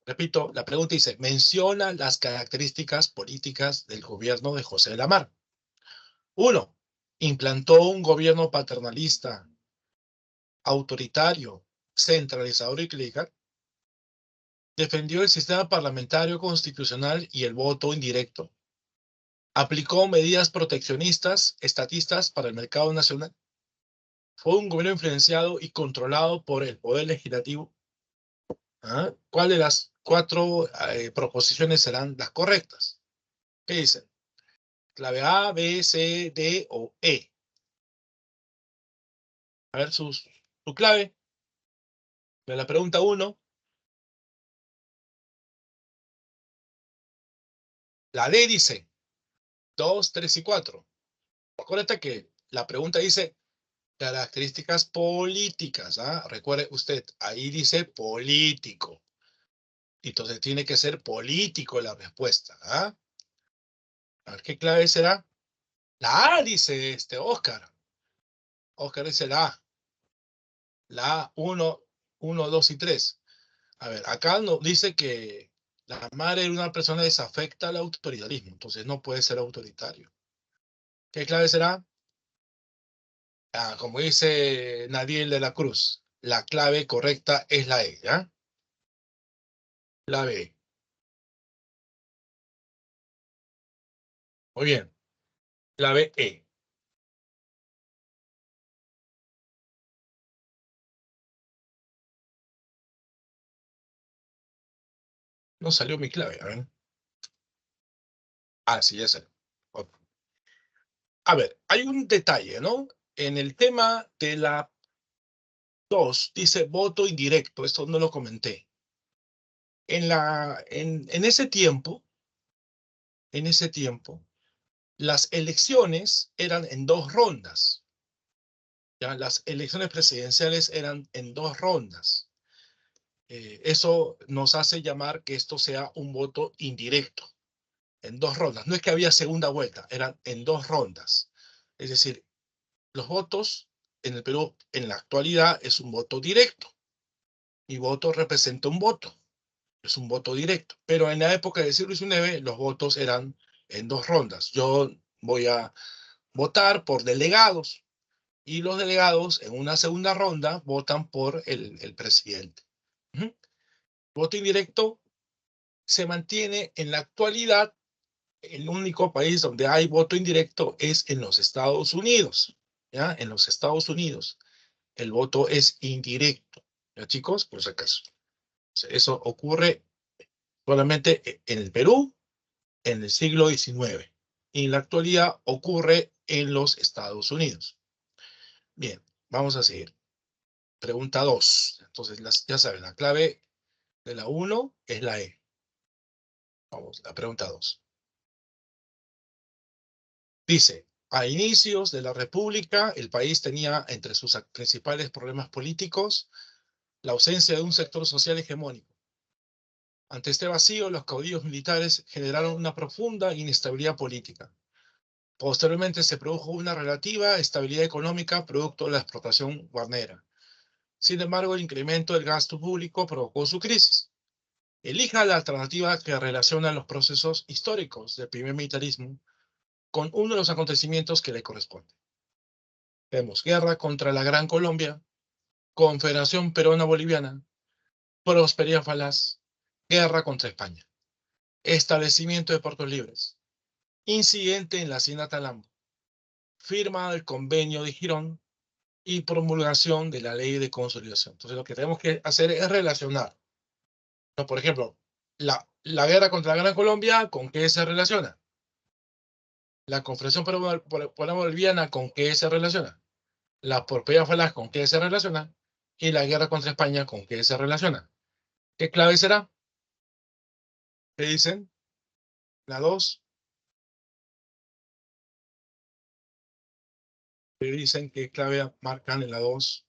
Repito, la pregunta dice, menciona las características políticas del gobierno de José Lamar. 1. Implantó un gobierno paternalista, autoritario, centralizador y clerical. Defendió el sistema parlamentario constitucional y el voto indirecto. Aplicó medidas proteccionistas, estatistas para el mercado nacional. Fue un gobierno influenciado y controlado por el poder legislativo. ¿Ah? ¿Cuál de las cuatro proposiciones serán las correctas? ¿Qué dicen? Clave A, B, C, D o E. A ver su clave. De la pregunta 1. La D dice 2, 3 y 4. Acuérdate que la pregunta dice características políticas. ¿Ah? Recuerde usted, ahí dice político. Entonces tiene que ser político la respuesta. ¿Ah? A ver, ¿qué clave será? La A dice Oscar. Oscar dice la A. La A 1, 1, 2 y 3. A ver, acá no, dice que la madre era una persona desafecta al autoritarismo. Entonces no puede ser autoritario. ¿Qué clave será? Ah, como dice Nadiel de la Cruz, la clave correcta es la E, ¿ya? La B. Muy bien. Clave E. No salió mi clave, a ver. Ah, sí, ya salió. Ok. A ver, hay un detalle, ¿no? En el tema de la 2, dice voto indirecto. Esto no lo comenté. En ese tiempo, las elecciones eran en dos rondas. ¿Ya? Las elecciones presidenciales eran en dos rondas. Eso nos hace llamar que esto sea un voto indirecto, en dos rondas. No es que había segunda vuelta, eran en dos rondas. Es decir, los votos en el Perú en la actualidad es un voto directo. Mi voto representa un voto, es un voto directo. Pero en la época del siglo XIX los votos eran en dos rondas. Yo voy a votar por delegados y los delegados en una segunda ronda votan por el presidente. ¿Uh? Voto indirecto se mantiene en la actualidad. El único país donde hay voto indirecto es en los Estados Unidos. ¿Ya? En los Estados Unidos el voto es indirecto. ¿Ya, chicos? Por si acaso. Eso ocurre solamente en el Perú en el siglo XIX. Y en la actualidad ocurre en los Estados Unidos. Bien, vamos a seguir. Pregunta 2. Entonces, ya saben, la clave de la 1 es la E. Vamos, la pregunta 2. Dice, a inicios de la República, el país tenía entre sus principales problemas políticos la ausencia de un sector social hegemónico. Ante este vacío, los caudillos militares generaron una profunda inestabilidad política. Posteriormente se produjo una relativa estabilidad económica producto de la explotación guarnera. Sin embargo, el incremento del gasto público provocó su crisis. Elija la alternativa que relaciona los procesos históricos del primer militarismo con uno de los acontecimientos que le corresponde. Tenemos guerra contra la Gran Colombia, Confederación Peruana-Boliviana, prosperidad falaz, guerra contra España, establecimiento de puertos libres, incidente en la Hacienda Talambo, firma del Convenio de Girón, y promulgación de la ley de consolidación. Entonces lo que tenemos que hacer es relacionar. ¿No? Por ejemplo, la guerra contra la Gran Colombia, ¿con qué se relaciona? La Confederación Boliviana, ¿con qué se relaciona? La Prosperidad Falaz, ¿con qué se relaciona? Y la guerra contra España, ¿con qué se relaciona? ¿Qué clave será? ¿Qué dicen? La 2. ¿Qué dicen? ¿Qué clave marcan en la 2?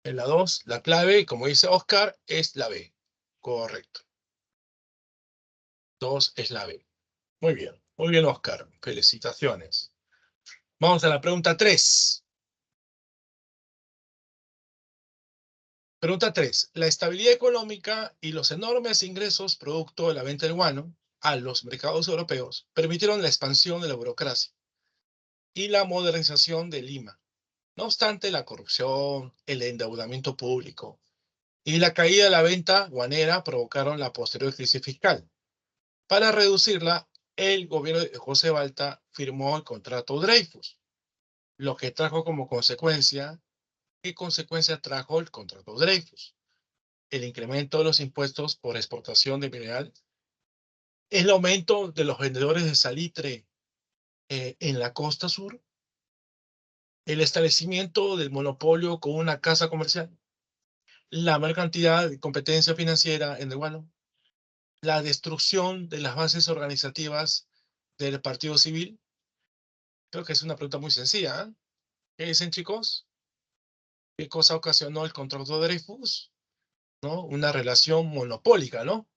En la 2, la clave, como dice Oscar, es la B. Correcto. 2 es la B. Muy bien, Oscar. Felicitaciones. Vamos a la pregunta 3. Pregunta 3. La estabilidad económica y los enormes ingresos producto de la venta del guano a los mercados europeos permitieron la expansión de la burocracia y la modernización de Lima. No obstante, la corrupción, el endeudamiento público y la caída de la venta guanera provocaron la posterior crisis fiscal. Para reducirla, el gobierno de José Balta firmó el contrato Dreyfus, lo que trajo como consecuencia, ¿qué consecuencia trajo el contrato Dreyfus? El incremento de los impuestos por exportación de mineral, el aumento de los vendedores de salitre en la costa sur, el establecimiento del monopolio con una casa comercial, la mayor cantidad de competencia financiera en el guano, la destrucción de las bases organizativas del partido civil. Creo que es una pregunta muy sencilla. ¿Eh? ¿Qué dicen, chicos? ¿Qué cosa ocasionó el contrato de Dreyfus? ¿No? Una relación monopólica, ¿no?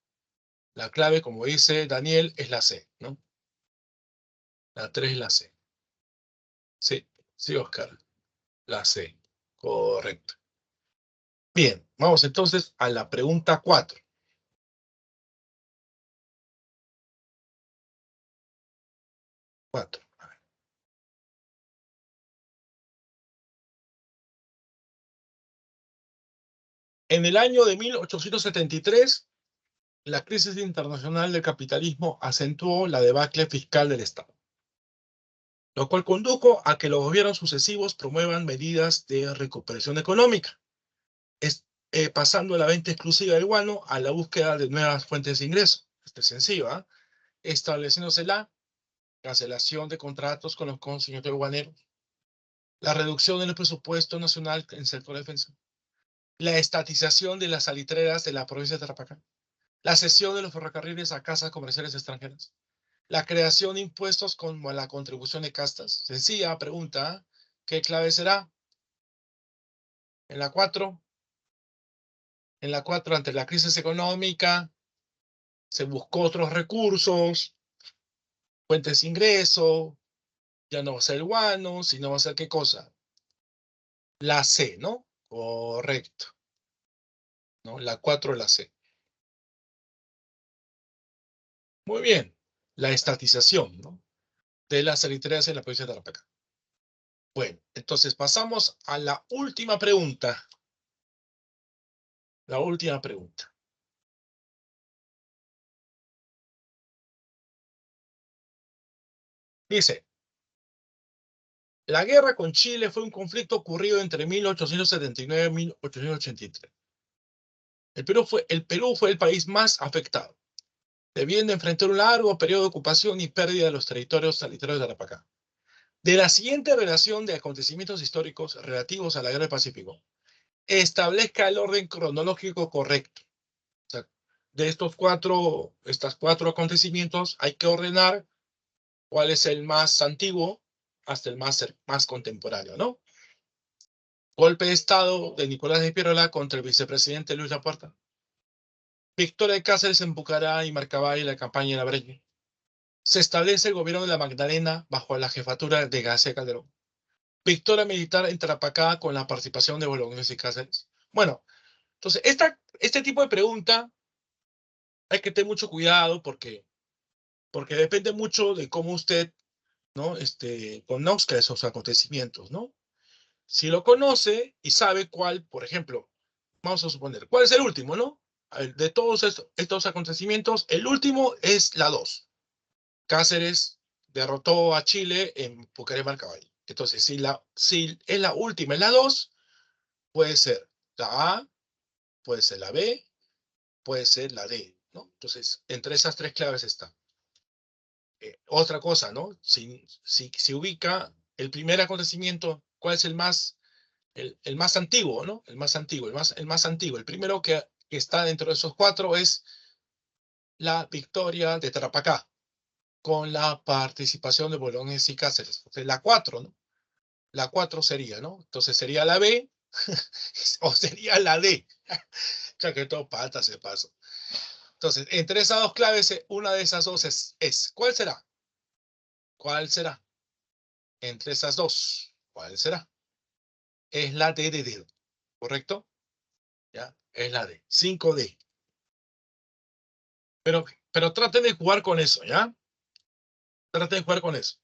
La clave, como dice Daniel, es la C, ¿no? La 3 es la C. Sí, sí, Oscar. La C. Correcto. Bien, vamos entonces a la pregunta 4. 4. En el año de 1873, la crisis internacional del capitalismo acentuó la debacle fiscal del Estado, lo cual condujo a que los gobiernos sucesivos promuevan medidas de recuperación económica, pasando de la venta exclusiva del guano a la búsqueda de nuevas fuentes de ingreso. Esto es sencillo, ¿eh? Estableciéndose la cancelación de contratos con los consumidores guaneros, la reducción del presupuesto nacional en el sector de defensa, la estatización de las salitreras de la provincia de Tarapacá, la cesión de los ferrocarriles a casas comerciales extranjeras, la creación de impuestos como la contribución de castas. Sencilla pregunta, ¿qué clave será? En la 4, ante la crisis económica, se buscó otros recursos, fuentes de ingreso, ya no va a ser el guano, sino va a ser ¿qué cosa? La C, ¿no? Correcto. ¿No? La 4 es la C. Muy bien. La estatización, ¿no? De las salitreras en la provincia de Tarapacá. Bueno, entonces pasamos a la última pregunta. La última pregunta. Dice, la guerra con Chile fue un conflicto ocurrido entre 1879 y 1883. El Perú fue el país más afectado, debiendo enfrentar un largo periodo de ocupación y pérdida de los territorios salitreros de Tarapacá. De la siguiente relación de acontecimientos históricos relativos a la Guerra del Pacífico, establezca el orden cronológico correcto. O sea, de estos cuatro acontecimientos hay que ordenar cuál es el más antiguo hasta el más contemporáneo, ¿no? Golpe de Estado de Nicolás de Piérola contra el vicepresidente Luis Lapuerta. Victoria de Cáceres en Bucará y Marcabay en la campaña de la Breña. Se establece el gobierno de la Magdalena bajo la jefatura de García Calderón. Victoria militar en Tarapacá con la participación de Bolognesi y Cáceres. Bueno, entonces, este tipo de pregunta hay que tener mucho cuidado porque depende mucho de cómo usted, ¿no? Conozca esos acontecimientos, ¿no? Si lo conoce y sabe cuál, por ejemplo, vamos a suponer, ¿cuál es el último, no? De todos estos acontecimientos, el último es la 2. Cáceres derrotó a Chile en Pucará-Marcaday. Entonces, si es la última, es la 2, puede ser la A, puede ser la B, puede ser la D, ¿no? Entonces, entre esas tres claves está. Otra cosa, ¿no? Si ubica el primer acontecimiento, ¿cuál es el más antiguo, ¿no? El más antiguo, el más antiguo. El primero que está dentro de esos cuatro es la victoria de Tarapacá, con la participación de Bolognesi y Cáceres. Entonces, la 4, ¿no? La 4 sería, ¿no? Entonces sería la B o sería la D. Ya que todo pata se pasa. Entonces, entre esas dos claves, una de esas dos es. ¿Cuál será? ¿Cuál será? Entre esas dos, ¿cuál será? Es la D de dedo, ¿correcto? ¿Ya? Es la D. 5D. Pero traten de jugar con eso, ¿ya? Traten de jugar con eso.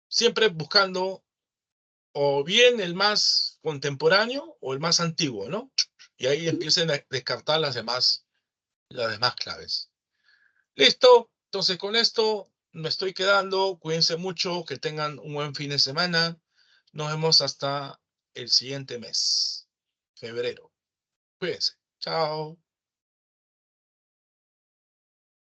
Siempre buscando o bien el más contemporáneo o el más antiguo, ¿no? Y ahí empiecen a descartar las demás claves. Listo. Entonces con esto me estoy quedando. Cuídense mucho, que tengan un buen fin de semana. Nos vemos hasta el siguiente mes, febrero. Cuídense. Chao.